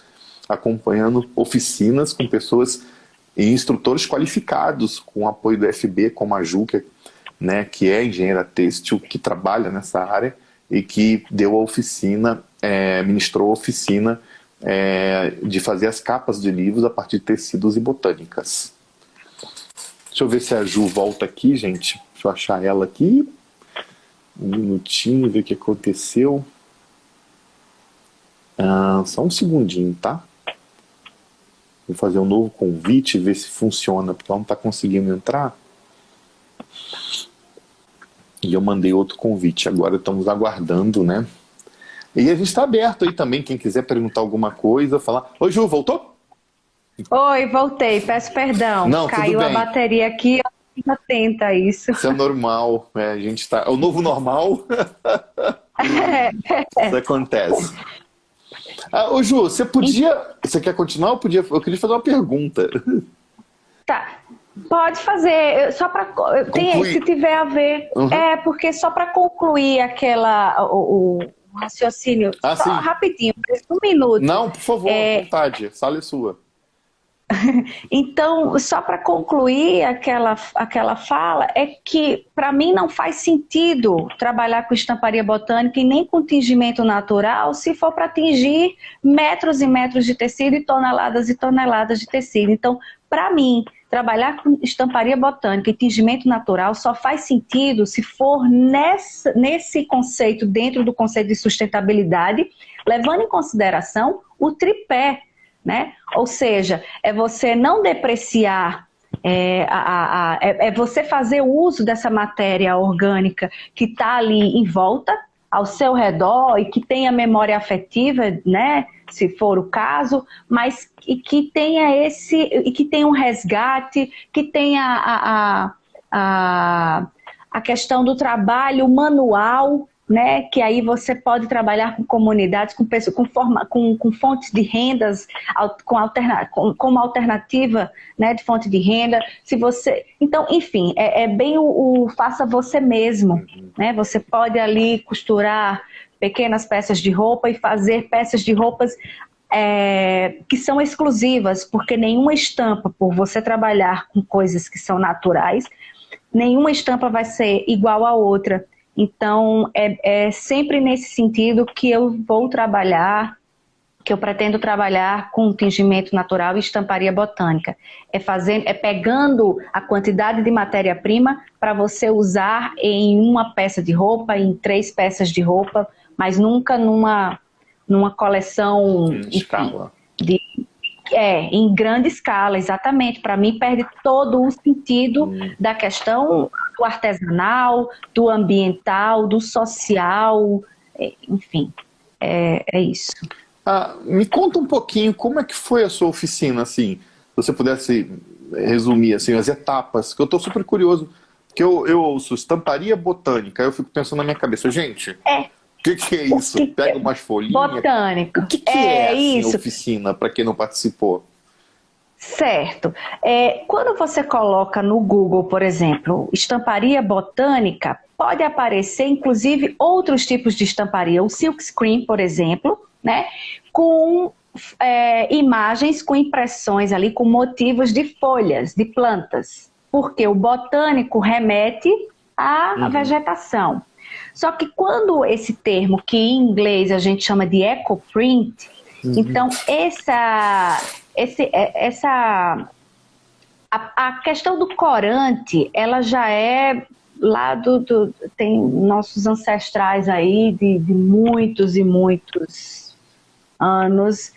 acompanhando oficinas com pessoas e instrutores qualificados, com o apoio do FB, como a Ju, que é engenheira têxtil, que trabalha nessa área e que deu a oficina, ministrou a oficina de fazer as capas de livros a partir de tecidos e botânicas. Deixa eu ver se a Ju volta aqui, gente. Deixa eu achar ela aqui. Um minutinho, ver o que aconteceu. Só um segundinho, tá? Vou fazer um novo convite, ver se funciona, porque ela não está conseguindo entrar. E eu mandei outro convite. Agora estamos aguardando, né? E a gente está aberto aí também, quem quiser perguntar alguma coisa, falar. Oi, Ju, voltou? Oi, voltei, peço perdão. Não, caiu a bateria aqui, eu fico atenta a isso. Isso é normal, a gente está. É o novo normal. Isso acontece. Ô Ju, você quer continuar? Eu queria fazer uma pergunta. Tá, pode fazer, só para se tiver a ver. Uhum. Porque só para concluir o raciocínio, só sim. rapidinho, um minuto. Não, por favor, à vontade, sala é sua. Então, só para concluir aquela fala, é que para mim não faz sentido trabalhar com estamparia botânica e nem com tingimento natural se for para tingir metros e metros de tecido e toneladas de tecido. Então, para mim, trabalhar com estamparia botânica e tingimento natural só faz sentido se for nesse conceito, dentro do conceito de sustentabilidade, levando em consideração o tripé, né? Ou seja, é você não depreciar, é você fazer o uso dessa matéria orgânica que está ali em volta, ao seu redor, e que tenha memória afetiva, né? Se for o caso, mas que tenha que tenha um resgate, que tenha a questão do trabalho manual, né, que aí você pode trabalhar com comunidades, com fontes de rendas, como alternativa, né, de fonte de renda. Então, enfim, é bem o faça você mesmo, né? Você pode ali costurar pequenas peças de roupa e fazer peças de roupas que são exclusivas, porque nenhuma estampa, por você trabalhar com coisas que são naturais, nenhuma estampa vai ser igual à outra. Então, é sempre nesse sentido que eu vou trabalhar, que eu pretendo trabalhar com tingimento natural e estamparia botânica. É pegando a quantidade de matéria-prima para você usar em uma peça de roupa, em 3 peças de roupa, mas nunca numa coleção em escala. Em grande escala, exatamente. Para mim, perde todo o sentido da questão do artesanal, do ambiental, do social, enfim, é isso. Me conta um pouquinho como é que foi a sua oficina, assim, se você pudesse resumir assim, as etapas, que eu estou super curioso, porque eu ouço estamparia botânica, aí eu fico pensando na minha cabeça, gente, o que é isso? Pega umas folhinhas. Botânico. O que é assim, isso. oficina, para quem não participou? Certo. Quando você coloca no Google, por exemplo, estamparia botânica, pode aparecer, inclusive, outros tipos de estamparia. O silkscreen, por exemplo, né, com imagens, com impressões ali, com motivos de folhas, de plantas. Porque o botânico remete à vegetação. Só que quando esse termo, que em inglês a gente chama de ecoprint, então a questão do corante, ela já é lá tem nossos ancestrais aí de muitos e muitos anos,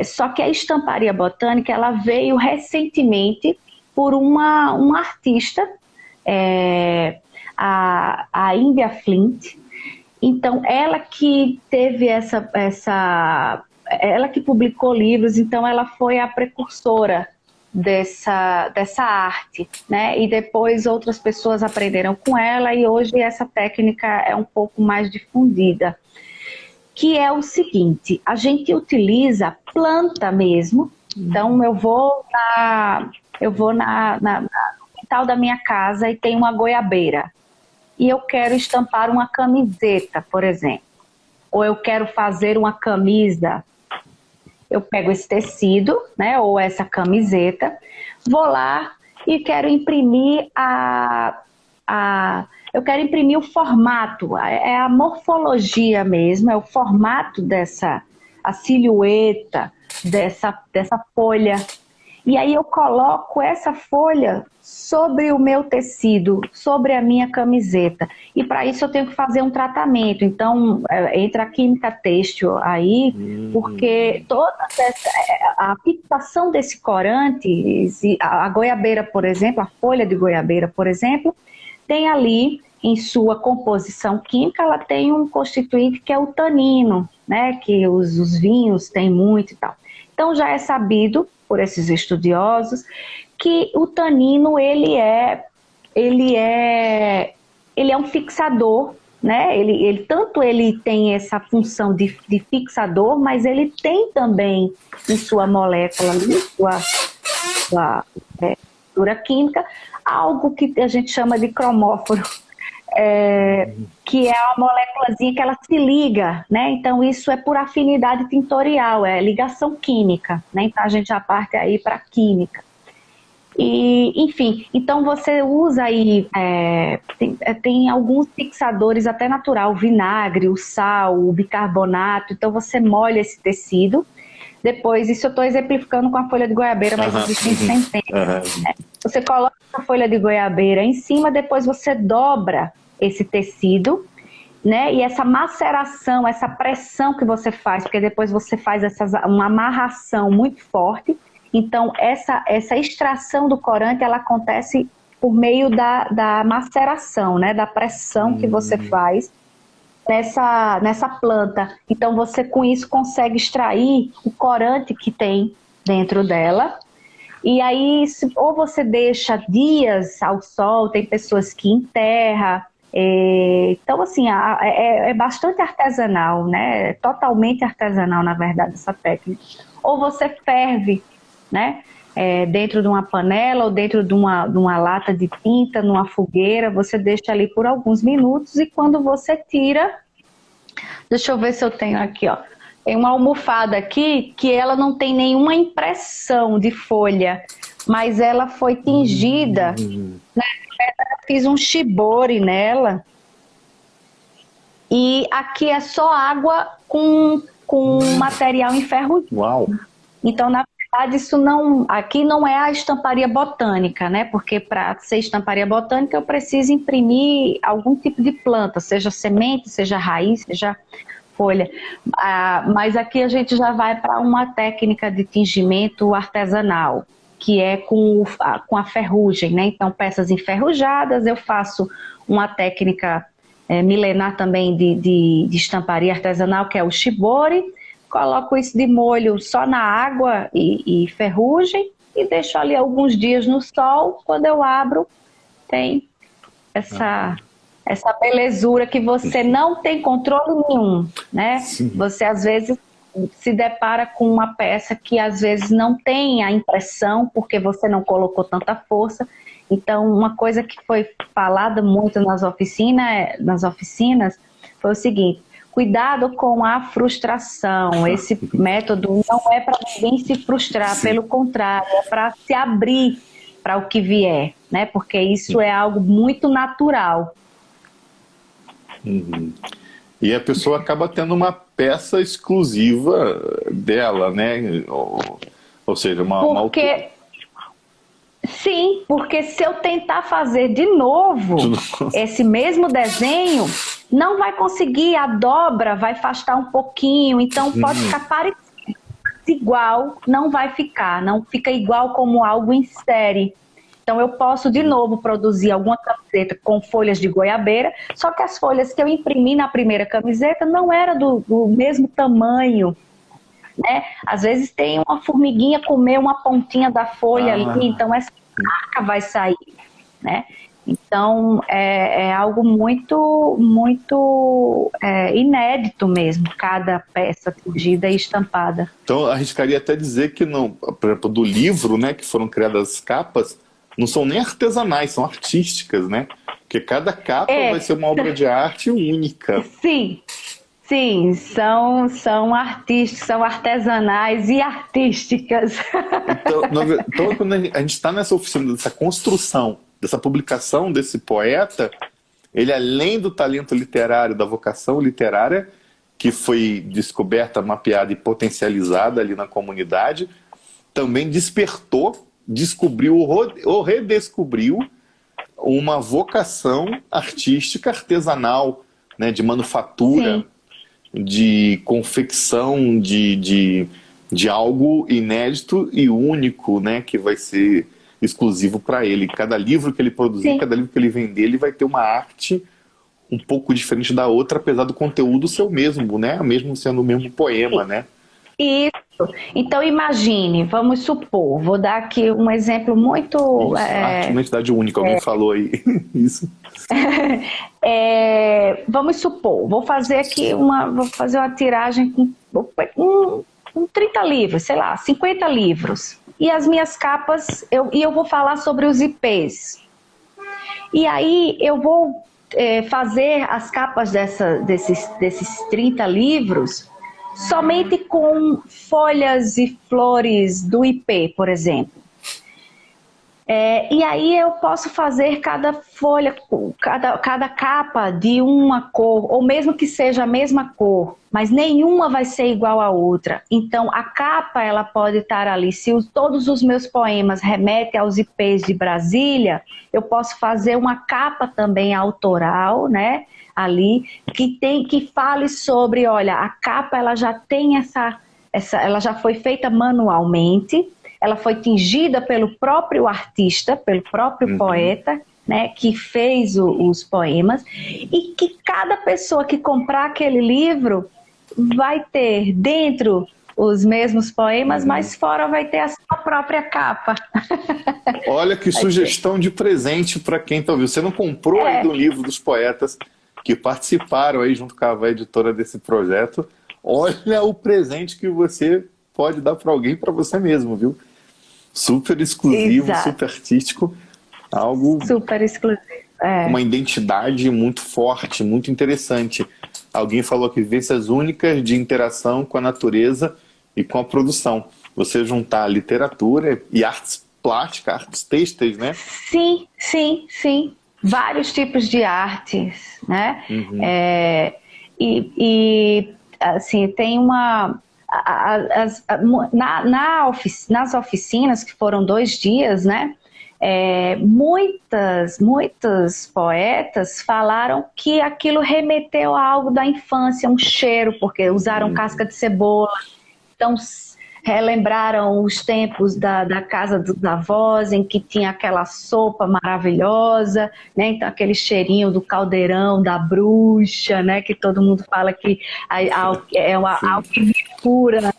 só que a estamparia botânica, ela veio recentemente por uma artista, a India Flint. Então, ela que teve ela que publicou livros, então ela foi a precursora dessa arte, né? E depois outras pessoas aprenderam com ela e hoje essa técnica é um pouco mais difundida. Que é o seguinte, a gente utiliza planta mesmo, então eu vou na quintal da minha casa e tem uma goiabeira. E eu quero estampar uma camiseta, por exemplo. Ou eu quero fazer uma camisa. Eu pego esse tecido, né, ou essa camiseta, vou lá e quero imprimir eu quero imprimir o formato, é a morfologia mesmo, é o formato a silhueta dessa folha. E aí eu coloco essa folha sobre o meu tecido, sobre a minha camiseta. E para isso eu tenho que fazer um tratamento. Então, entra a química têxtil aí, porque a fixação desse corante, a goiabeira, por exemplo, a folha de goiabeira, por exemplo, tem ali, em sua composição química, ela tem um constituinte que é o tanino, né? Que os vinhos têm muito e tal. Então, já é sabido por esses estudiosos que o tanino ele é um fixador, né? Tanto ele tem essa função de fixador, mas ele tem também em sua molécula, em sua estrutura química, algo que a gente chama de cromóforo, que é a moléculazinha que ela se liga, né? Então isso é por afinidade tintorial, é ligação química, né? Então a gente já parte aí para química. E, enfim, então você usa aí, tem alguns fixadores até natural, o vinagre, o sal, o bicarbonato, então você molha esse tecido. Depois, isso eu estou exemplificando com a folha de goiabeira, mas existem centenas. Né? Você coloca a folha de goiabeira em cima, depois você dobra esse tecido, né? E essa maceração, essa pressão que você faz, porque depois você faz uma amarração muito forte. Então, essa extração do corante, ela acontece por meio da maceração, né? Da pressão que você faz nessa planta. Então você com isso consegue extrair o corante que tem dentro dela. E aí ou você deixa dias ao sol, tem pessoas que enterram. Então assim, é bastante artesanal, né? Totalmente artesanal, na verdade, essa técnica. Ou você ferve, né? Dentro de uma panela ou dentro de uma lata de tinta, numa fogueira, você deixa ali por alguns minutos e quando você tira, deixa eu ver se eu tenho aqui, ó, tem uma almofada aqui que ela não tem nenhuma impressão de folha, mas ela foi tingida, né? Eu fiz um shibori nela e aqui é só água com material enferrujado. Uau! Então, na verdade, aqui não é a estamparia botânica, né? Porque para ser estamparia botânica eu preciso imprimir algum tipo de planta, seja semente, seja raiz, seja folha. Mas aqui a gente já vai para uma técnica de tingimento artesanal, que é com a ferrugem, né? Então, peças enferrujadas, eu faço uma técnica milenar também de estamparia artesanal, que é o shibori. Coloco isso de molho só na água e ferrugem e deixo ali alguns dias no sol. Quando eu abro, tem essa belezura que você não tem controle nenhum, né? Sim. Você às vezes se depara com uma peça que às vezes não tem a impressão porque você não colocou tanta força. Então, uma coisa que foi falada muito nas oficinas foi o seguinte: cuidado com a frustração. Esse método não é para ninguém se frustrar, sim, pelo contrário, é para se abrir para o que vier, né? Porque isso é algo muito natural. E a pessoa acaba tendo uma peça exclusiva dela, né? Ou seja, Sim, porque se eu tentar fazer de novo esse mesmo desenho, não vai conseguir, a dobra vai afastar um pouquinho, então pode ficar parecido, igual, não vai ficar, não fica igual como algo em série. Então eu posso de novo produzir alguma camiseta com folhas de goiabeira, só que as folhas que eu imprimi na primeira camiseta não eram do mesmo tamanho, né? Às vezes tem uma formiguinha comer uma pontinha da folha ali, então essa marca vai sair, né? Então é algo muito, muito inédito mesmo, cada peça tingida e estampada. Então arriscaria até dizer que, não, por exemplo, do livro, né, que foram criadas as capas, não são nem artesanais, são artísticas, né? Porque cada capa vai ser uma obra de arte única. Sim, sim, são artísticas, são artesanais e artísticas. Então quando a gente está nessa oficina, dessa construção, dessa publicação desse poeta, ele, além do talento literário, da vocação literária, que foi descoberta, mapeada e potencializada ali na comunidade, também descobriu ou redescobriu uma vocação artística, artesanal, né, de manufatura, de confecção de algo inédito e único, né, que vai ser exclusivo para ele. Cada livro que ele produzir, cada livro que ele vender, ele vai ter uma arte um pouco diferente da outra, apesar do conteúdo ser o mesmo, né? Mesmo sendo o mesmo poema, né? Isso. Então imagine, vamos supor, vou dar aqui um exemplo muito... arte, uma entidade única, alguém falou aí. Isso. Vamos supor, vou fazer uma tiragem com 30 livros, sei lá, 50 livros. E as minhas capas, eu vou falar sobre os IPs. E aí eu vou fazer as capas desses 30 livros somente com folhas e flores do IP, por exemplo. E aí eu posso fazer cada folha, cada capa de uma cor, ou mesmo que seja a mesma cor, mas nenhuma vai ser igual à outra. Então a capa ela pode estar ali. Se todos os meus poemas remetem aos IPs de Brasília, eu posso fazer uma capa também autoral, né? Ali que fale sobre, olha, a capa ela já tem ela já foi feita manualmente. Ela foi tingida pelo próprio artista, pelo próprio poeta, né, que fez os poemas, e que cada pessoa que comprar aquele livro vai ter dentro os mesmos poemas, mas fora vai ter a sua própria capa. Olha que sugestão de presente para quem está ouvindo. Você não comprou ainda um livro dos poetas que participaram aí junto com a editora desse projeto? Olha o presente que você pode dar para alguém, para você mesmo, viu? Super exclusivo, super artístico, algo... Super exclusivo, uma identidade muito forte, muito interessante. Alguém falou que vivências únicas de interação com a natureza e com a produção. Você juntar literatura e artes plásticas, artes têxteis, né? Sim, sim, sim. Vários tipos de artes, né? Assim, tem uma... nas oficinas, que foram 2 dias, né? Muitas poetas falaram que aquilo remeteu a algo da infância, um cheiro, porque usaram casca de cebola, então relembraram os tempos da casa dos avós, em que tinha aquela sopa maravilhosa, né? Então aquele cheirinho do caldeirão, da bruxa, né? Que todo mundo fala que é algo que cura, né?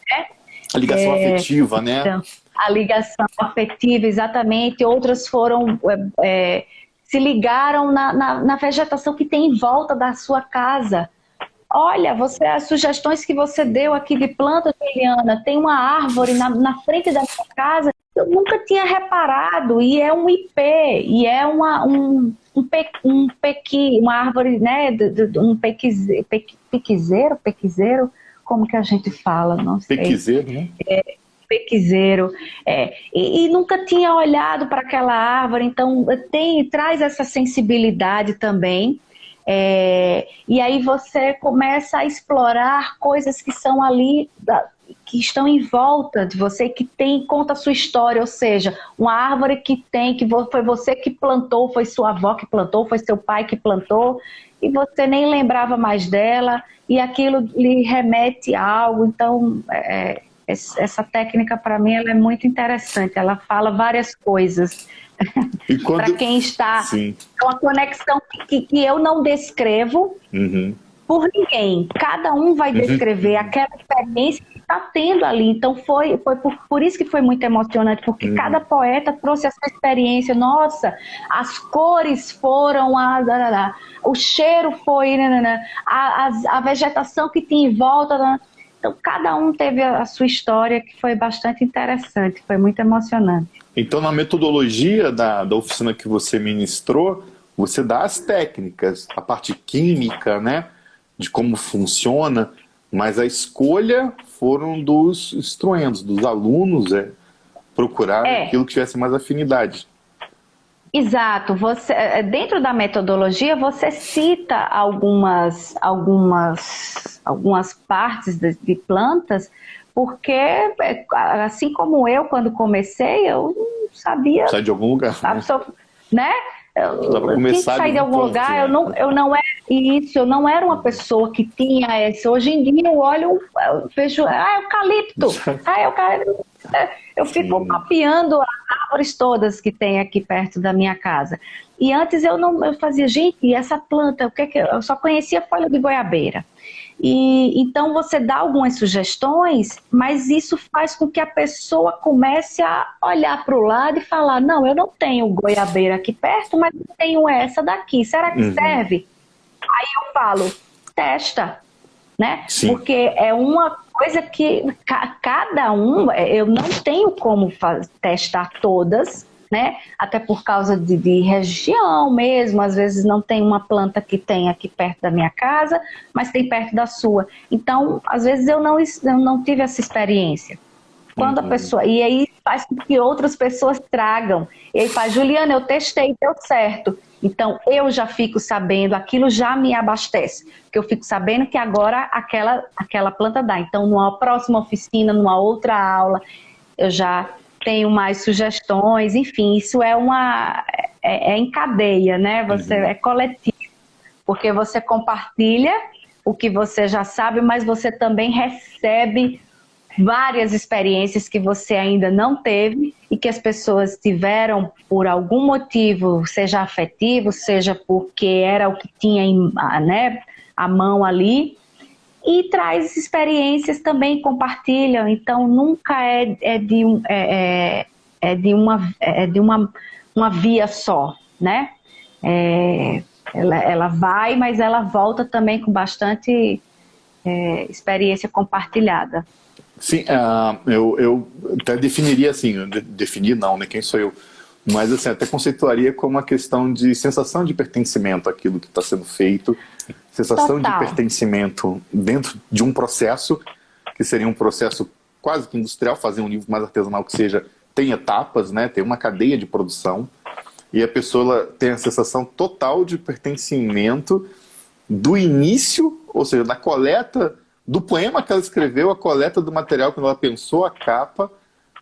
A ligação afetiva, né? Então, a ligação afetiva, exatamente. Outras foram... se ligaram na vegetação que tem em volta da sua casa. Olha, as sugestões que você deu aqui de planta, Juliana, tem uma árvore na frente da sua casa, eu nunca tinha reparado, e é um IP, e é uma árvore, né, um pequizeiro, como que a gente fala? Não sei. Pequizeiro, né? Pequizeiro, e nunca tinha olhado para aquela árvore, então traz essa sensibilidade também. E aí você começa a explorar coisas que são ali, que estão em volta de você, que conta a sua história, ou seja, uma árvore que foi você que plantou, foi sua avó que plantou, foi seu pai que plantou, e você nem lembrava mais dela, e aquilo lhe remete a algo. Então, essa técnica, para mim, ela é muito interessante, ela fala várias coisas. Para quem está... Sim. É uma conexão que eu não descrevo por ninguém. Cada um vai descrever aquela experiência que está tendo ali. Então foi por isso que foi muito emocionante, porque cada poeta trouxe essa experiência. Nossa, as cores foram, o cheiro foi, a vegetação que tinha em volta... Então, cada um teve a sua história, que foi bastante interessante, foi muito emocionante. Então, na metodologia da oficina que você ministrou, você dá as técnicas, a parte química, né, de como funciona, mas a escolha foram dos instruendos, dos alunos, procurar aquilo que tivesse mais afinidade. Exato. Dentro da metodologia, você cita algumas partes de plantas, porque, assim como eu, quando comecei, eu não sabia... Sai de algum lugar, né? Dá pra começar tinha que sair de algum lugar, né? eu não era uma pessoa que tinha essa. Hoje em dia eu olho, eu vejo, eucalipto, eucalipto. Eu fico mapeando as árvores todas que tem aqui perto da minha casa. E antes eu fazia, gente, essa planta, o que que eu só conhecia folha de goiabeira. E então você dá algumas sugestões, mas isso faz com que a pessoa comece a olhar para o lado e falar, não, eu não tenho goiabeira aqui perto, mas eu tenho essa daqui, será que serve? Aí eu falo, testa, né? Sim. Porque é uma coisa que cada um, eu não tenho como testar todas, né? Até por causa de região mesmo, às vezes não tem uma planta que tem aqui perto da minha casa, mas tem perto da sua. Então, às vezes eu não tive essa experiência. Quando a pessoa... E aí faz com que outras pessoas tragam. E aí faz, Juliana, eu testei, deu certo. Então, eu já fico sabendo, aquilo já me abastece. Porque eu fico sabendo que agora aquela planta dá. Então, numa próxima oficina, numa outra aula, eu já tenho mais sugestões. Enfim, isso é em cadeia, né? É coletivo. Porque você compartilha o que você já sabe, mas você também recebe várias experiências que você ainda não teve e que as pessoas tiveram por algum motivo, seja afetivo, seja porque era o que tinha a mão ali, e traz experiências também, compartilham. Então nunca é de uma via só, né? Ela vai, mas ela volta também com bastante experiência compartilhada. Sim, eu até definiria assim, definir não, né? Quem sou eu? Mas assim, até conceituaria como uma questão de sensação de pertencimento àquilo que está sendo feito, sensação Total. de pertencimento dentro de um processo, que seria um processo quase que industrial, fazer um livro mais artesanal que seja, tem etapas, né? Tem uma cadeia de produção, e a pessoa ela tem a sensação total de pertencimento do início, ou seja, da coleta do poema que ela escreveu, a coleta do material quando ela pensou a capa,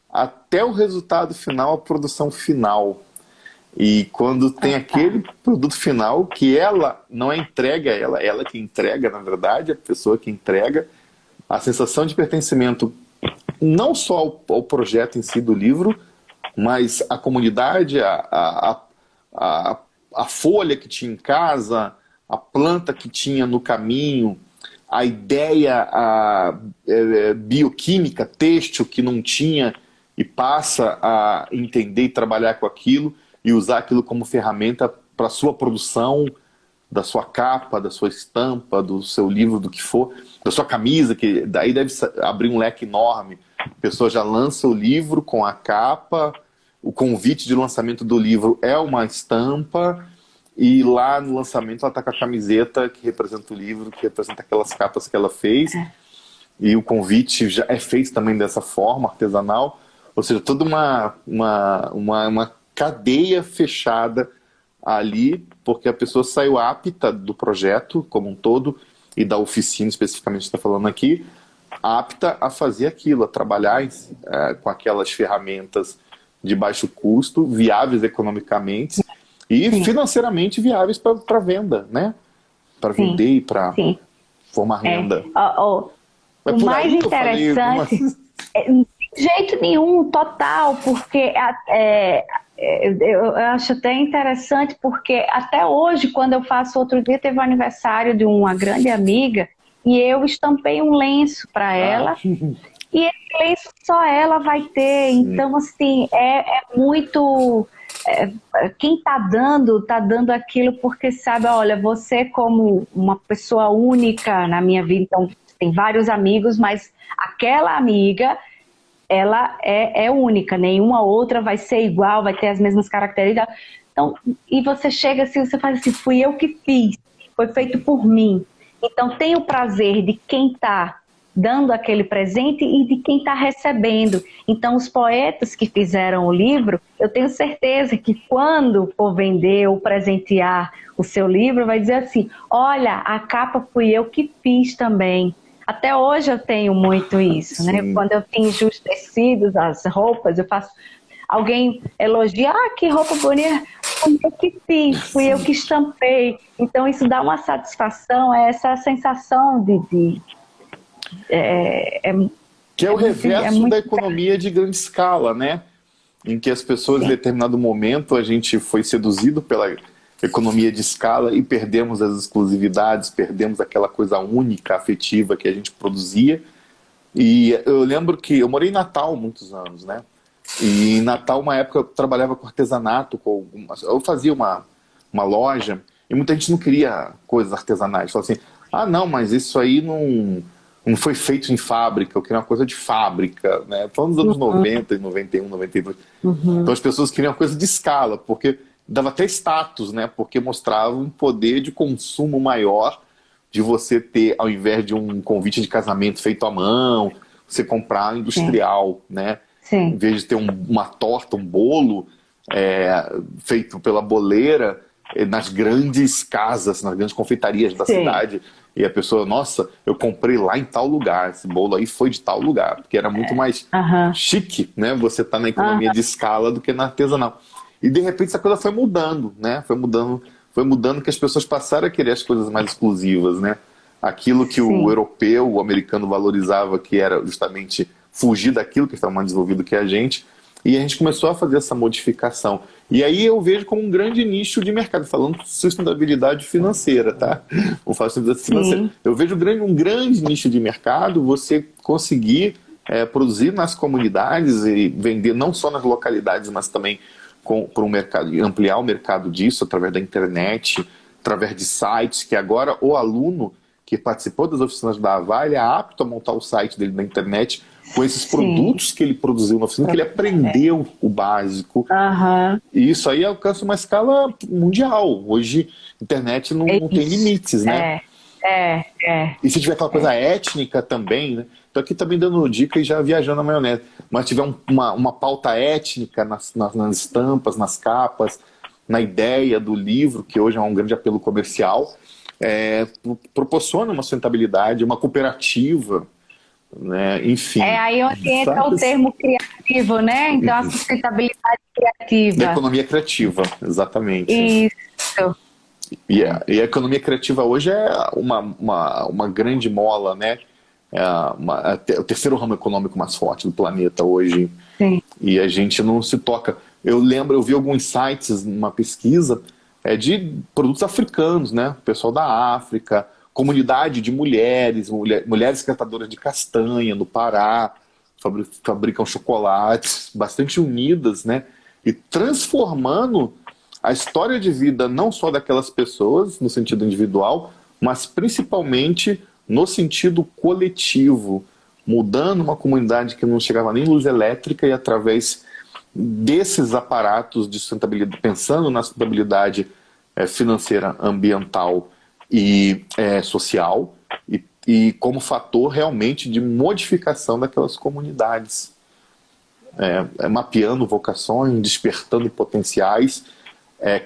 até o resultado final, a produção final. E quando tem aquele produto final que ela não é entregue a ela que entrega, na verdade, a pessoa que entrega, a sensação de pertencimento não só ao projeto em si do livro, mas a comunidade, a folha que tinha em casa, a planta que tinha no caminho, a ideia bioquímica, têxtil que não tinha e passa a entender e trabalhar com aquilo e usar aquilo como ferramenta para a sua produção, da sua capa, da sua estampa, do seu livro, do que for, da sua camisa, que daí deve abrir um leque enorme. A pessoa já lança o livro com a capa, o convite de lançamento do livro é uma estampa, e lá no lançamento ela está com a camiseta que representa o livro, que representa aquelas capas que ela fez, e o convite já é feito também dessa forma, artesanal, ou seja, toda uma cadeia fechada ali, porque a pessoa saiu apta do projeto como um todo, e da oficina especificamente que está falando aqui, apta a fazer aquilo, a trabalhar com aquelas ferramentas de baixo custo, viáveis economicamente, e financeiramente viáveis para venda, né? Para vender e para formar renda. O mais interessante, de jeito nenhum, total, porque eu acho até interessante, porque até hoje, quando eu faço, outro dia teve o aniversário de uma grande amiga, e eu estampei um lenço para ela, e esse lenço só ela vai ter. Então, assim, é muito... quem está dando aquilo porque sabe, olha, você como uma pessoa única na minha vida, então tem vários amigos, mas aquela amiga, ela é única, nenhuma outra vai ser igual, vai ter as mesmas características. Então, e você chega assim, você faz assim, fui eu que fiz, foi feito por mim. Então tem o prazer de quem está dando aquele presente e de quem está recebendo. Então os poetas que fizeram o livro, eu tenho certeza que quando for vender ou presentear o seu livro, vai dizer assim, olha, a capa fui eu que fiz também. Até hoje eu tenho muito isso, né? Quando eu tinjo os tecidos, as roupas, eu faço... Alguém elogia, que roupa bonita, fui eu que fiz, fui eu que estampei. Então isso dá uma satisfação, é essa sensação que é o reverso da economia de grande escala, né? Em que as pessoas, em determinado momento, a gente foi seduzido pela economia de escala e perdemos as exclusividades, perdemos aquela coisa única, afetiva que a gente produzia. E eu lembro que eu morei em Natal muitos anos, né? E em Natal, uma época, eu trabalhava com artesanato, eu fazia uma loja e muita gente não queria coisas artesanais. Falava assim, não, mas isso aí não foi feito em fábrica, eu queria uma coisa de fábrica, né? Falando dos anos 90, 91, 92. Então as pessoas queriam uma coisa de escala, porque dava até status, né? Porque mostrava um poder de consumo maior de você ter, ao invés de um convite de casamento feito à mão, você comprar industrial, né? Sim. Em vez de ter uma torta, um bolo feito pela boleira nas grandes casas, nas grandes confeitarias da cidade. E a pessoa, nossa, eu comprei lá em tal lugar, esse bolo aí foi de tal lugar, porque era muito mais chique, né? Você tá na economia de escala do que na artesanal. E de repente essa coisa foi mudando, né? Foi mudando que as pessoas passaram a querer as coisas mais exclusivas, né? Aquilo que o europeu, o americano valorizava, que era justamente fugir daquilo que estava mais desenvolvido que a gente, e a gente começou a fazer essa modificação. E aí eu vejo como um grande nicho de mercado, falando de sustentabilidade financeira, tá? Vou falar sustentabilidade financeira. Eu vejo um grande nicho de mercado, você conseguir produzir nas comunidades e vender não só nas localidades, mas também para um mercado, ampliar o mercado disso através da internet, através de sites, que agora o aluno que participou das oficinas da Avá, ele é apto a montar o site dele na internet com esses produtos que ele produziu na oficina, que ele aprendeu o básico. E isso aí alcança uma escala mundial. Hoje, a internet não tem limites, né? E se tiver aquela coisa étnica também, né? Tô aqui também dando dica e já viajando na maionese. Mas tiver uma pauta étnica nas estampas, nas capas, na ideia do livro, que hoje é um grande apelo comercial, proporciona uma sustentabilidade, uma cooperativa, né? Enfim. Aí onde entra o termo criativo, né? Então a sustentabilidade criativa. Da economia criativa, exatamente. Isso. E a economia criativa hoje é uma grande mola, né? O terceiro ramo econômico mais forte do planeta hoje. Sim. E a gente não se toca. Eu vi alguns sites numa pesquisa de produtos africanos, né? O pessoal da África, comunidade de mulheres catadoras de castanha no Pará, fabricam chocolates, bastante unidas, né? E transformando a história de vida não só daquelas pessoas, no sentido individual, mas principalmente no sentido coletivo, mudando uma comunidade que não chegava nem luz elétrica, e através desses aparatos de sustentabilidade, pensando na sustentabilidade financeira, ambiental e social, e como fator realmente de modificação daquelas comunidades, mapeando vocações, despertando potenciais,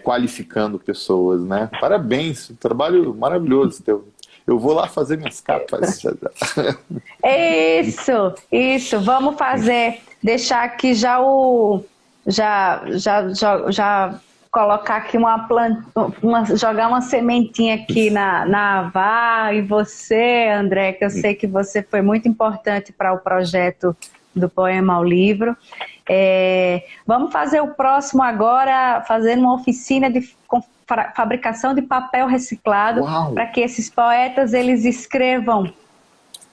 qualificando pessoas, né? Parabéns, um trabalho maravilhoso teu. Eu vou lá fazer minhas capas. Isso. Vamos fazer. Deixar aqui já colocar aqui jogar uma sementinha aqui na Avá. E você, André, que eu sei que você foi muito importante para o projeto do Poema ao Livro. Vamos fazer o próximo agora, fazendo uma oficina de fabricação de papel reciclado, para que esses poetas eles escrevam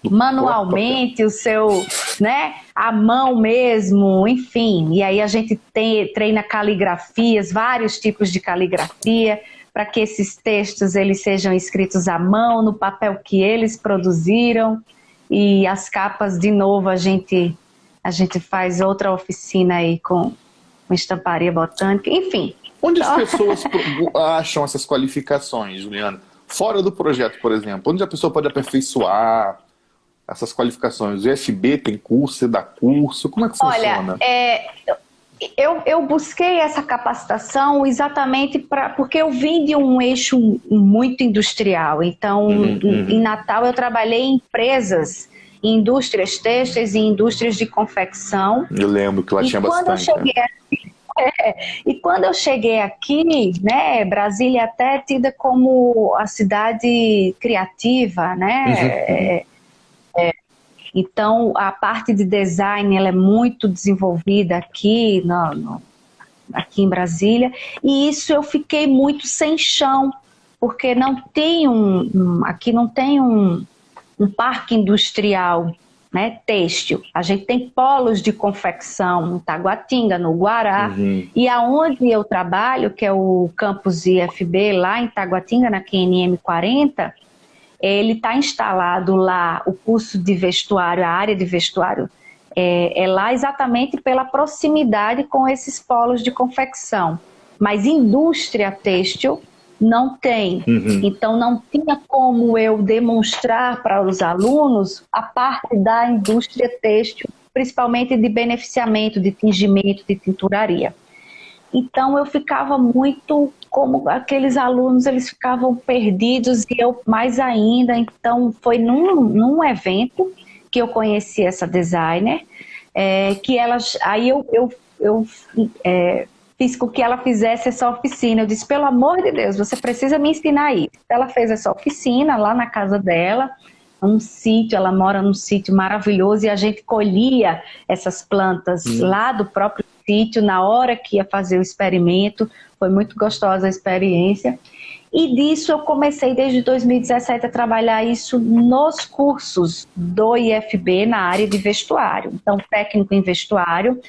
manualmente o seu, né, à mão mesmo, enfim. E aí a gente treina caligrafias, vários tipos de caligrafia, para que esses textos eles sejam escritos à mão, no papel que eles produziram, e as capas, de novo, a gente faz outra oficina aí com estamparia botânica, enfim. Onde as pessoas acham essas qualificações, Juliana? Fora do projeto, por exemplo, onde a pessoa pode aperfeiçoar essas qualificações? O IFB tem curso, você dá curso? Como é que funciona? Olha, eu busquei essa capacitação exatamente porque eu vim de um eixo muito industrial. Então, em Natal eu trabalhei em empresas, em indústrias têxteis e indústrias de confecção. Eu lembro que lá tinha bastante. E quando eu cheguei aqui, né, Brasília até é tida como a cidade criativa, né? Então, a parte de design ela é muito desenvolvida aqui, aqui em Brasília, e isso eu fiquei muito sem chão, porque não tem aqui não tem um parque industrial, né, têxtil. A gente tem polos de confecção no Taguatinga, no Guará, e aonde eu trabalho, que é o campus IFB, lá em Taguatinga, na QNM 40, ele está instalado lá, o curso de vestuário, a área de vestuário, é lá exatamente pela proximidade com esses polos de confecção. Mas indústria têxtil não tem. Então não tinha como eu demonstrar para os alunos a parte da indústria têxtil, principalmente de beneficiamento, de tingimento, de tinturaria. Então eu ficava muito, como aqueles alunos, eles ficavam perdidos e eu mais ainda. Então foi num evento que eu conheci essa designer, que aí eu fiz com que ela fizesse essa oficina. Eu disse, pelo amor de Deus, você precisa me ensinar isso. Ela fez essa oficina lá na casa dela, num sítio, ela mora num sítio maravilhoso, e a gente colhia essas plantas lá do próprio sítio, na hora que ia fazer o experimento. Foi muito gostosa a experiência. E disso eu comecei desde 2017 a trabalhar isso nos cursos do IFB na área de vestuário. Então, técnico em vestuário,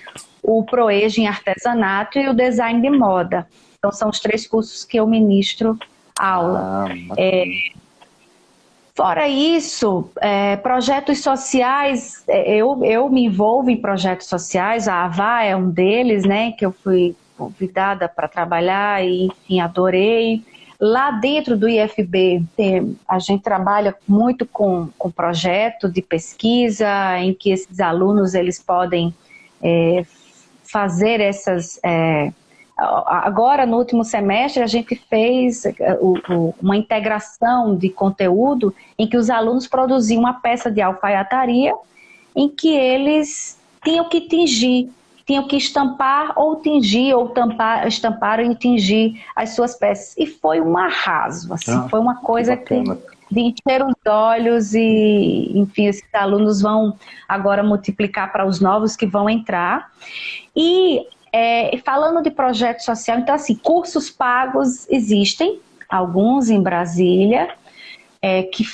o ProEja em artesanato e o design de moda. Então, são os 3 cursos que eu ministro aula. Fora isso, projetos sociais, eu me envolvo em projetos sociais, a AVA é um deles, né, que eu fui convidada para trabalhar e, enfim, adorei. Lá dentro do IFB, a gente trabalha muito com projeto de pesquisa, em que esses alunos eles podem fazer essas... Agora, no último semestre, a gente fez uma integração de conteúdo em que os alunos produziam uma peça de alfaiataria em que eles tinham que tingir, tinham que estampar ou tingir, ou estampar e tingir as suas peças. E foi um arraso, assim, foi uma coisa que de encher os olhos e, enfim, esses alunos vão agora multiplicar para os novos que vão entrar. E falando de projeto social, então assim, cursos pagos existem, alguns em Brasília,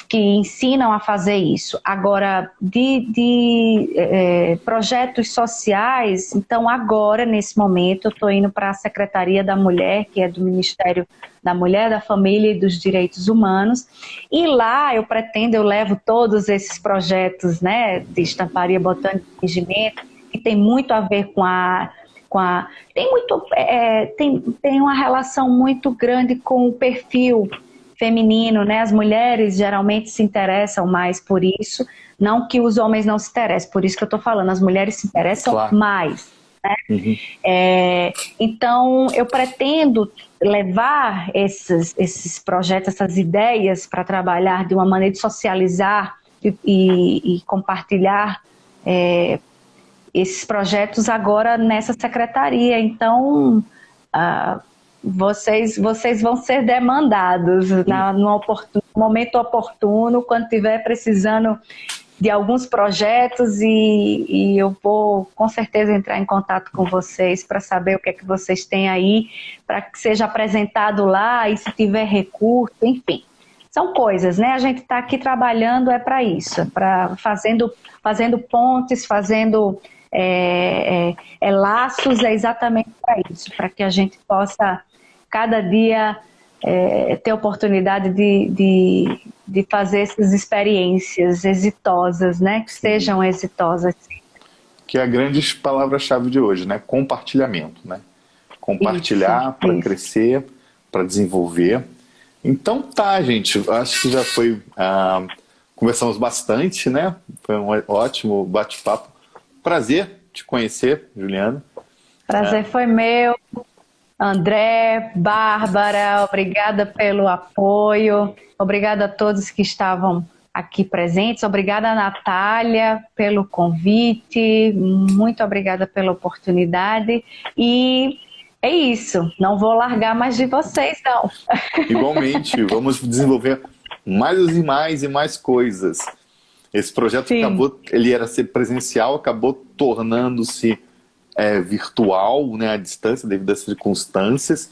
que ensinam a fazer isso. Agora, de projetos sociais, então agora, nesse momento, eu estou indo para a Secretaria da Mulher, que é do Ministério da Mulher, da Família e dos Direitos Humanos, e lá eu levo todos esses projetos, né, de estamparia botânica e tingimento, que tem muito a ver tem uma relação muito grande com o perfil feminino, né? As mulheres geralmente se interessam mais por isso, não que os homens não se interessem, por isso que eu estou falando, as mulheres se interessam mais, né? Então eu pretendo levar esses projetos, essas ideias para trabalhar de uma maneira de socializar e compartilhar esses projetos agora nessa secretaria. Então, vocês vão ser demandados no momento oportuno, quando estiver precisando de alguns projetos, e eu vou com certeza entrar em contato com vocês para saber o que é que vocês têm aí, para que seja apresentado lá, e se tiver recurso, enfim. São coisas, né? A gente está aqui trabalhando para isso, fazendo pontes, fazendo laços, exatamente para isso, para que a gente possa cada dia ter oportunidade de fazer essas experiências exitosas, né? Que sejam exitosas. Que é a grande palavra-chave de hoje, né? Compartilhamento, né? Compartilhar para crescer, para desenvolver. Então tá, gente. Acho que já foi... conversamos bastante, né? Foi um ótimo bate-papo. Prazer te conhecer, Juliana. Prazer foi meu. André, Bárbara, obrigada pelo apoio. Obrigada a todos que estavam aqui presentes. Obrigada, Natália, pelo convite. Muito obrigada pela oportunidade. E é isso. Não vou largar mais de vocês, não. Igualmente, vamos desenvolver mais e mais coisas. Esse projeto acabou, ele era ser presencial, acabou tornando-se virtual, né, à distância, devido às circunstâncias,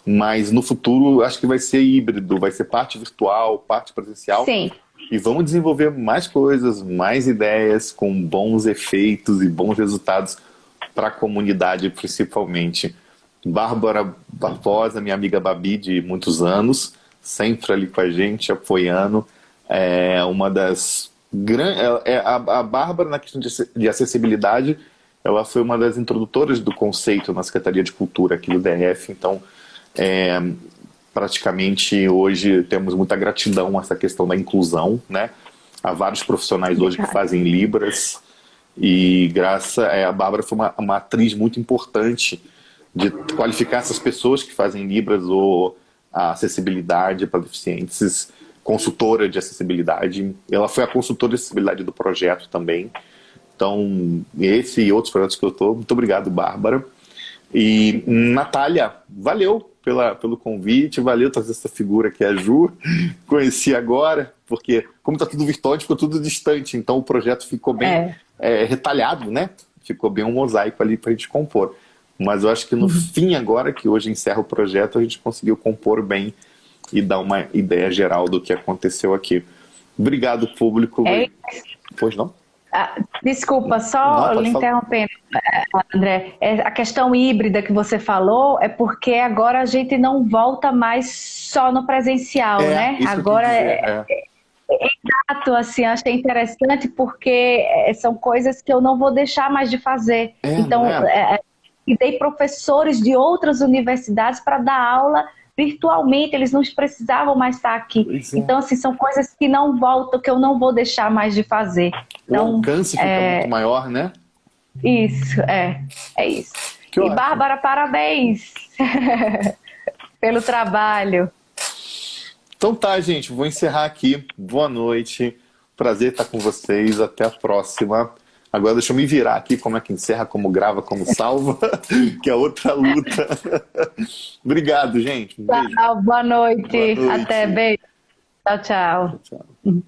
mas no futuro acho que vai ser híbrido, vai ser parte virtual, parte presencial. Sim. E vamos desenvolver mais coisas, mais ideias, com bons efeitos e bons resultados para a comunidade, principalmente. Bárbara Barbosa, minha amiga Babi de muitos anos, sempre ali com a gente, apoiando. Uma das grandes... A Bárbara, na questão de acessibilidade, ela foi uma das introdutoras do conceito na Secretaria de Cultura aqui do DF, então praticamente hoje temos muita gratidão a essa questão da inclusão, né? Há vários profissionais hoje que fazem Libras e a Bárbara foi uma atriz muito importante de qualificar essas pessoas que fazem Libras ou a acessibilidade para deficientes, consultora de acessibilidade. Ela foi a consultora de acessibilidade do projeto também. Então, esse e outros projetos que eu estou, muito obrigado, Bárbara. E, Natália, valeu pelo convite, valeu trazer essa figura que é a Ju. Conheci agora, porque como está tudo virtual, ficou tudo distante, então o projeto ficou bem retalhado, né? Ficou bem um mosaico ali para a gente compor. Mas eu acho que no fim agora, que hoje encerra o projeto, a gente conseguiu compor bem e dar uma ideia geral do que aconteceu aqui. Obrigado, público. Pois não? Desculpa, só lhe interrompendo, André. A questão híbrida que você falou é porque agora a gente não volta mais só no presencial, né? Agora exato, assim, achei interessante porque são coisas que eu não vou deixar mais de fazer. Então, e dei professores de outras universidades para dar aula virtualmente, eles não precisavam mais estar aqui. Então, assim, são coisas que não voltam, que eu não vou deixar mais de fazer. Então, o alcance fica muito maior, né? Isso, é isso. Que ótimo. Bárbara, parabéns pelo trabalho. Então tá, gente, vou encerrar aqui. Boa noite, prazer estar com vocês, até a próxima. Agora deixa eu me virar aqui, como é que encerra, como grava, como salva, que é outra luta. Obrigado, gente. Um beijo. Boa noite. Até, beijo. Tchau, tchau. Tchau.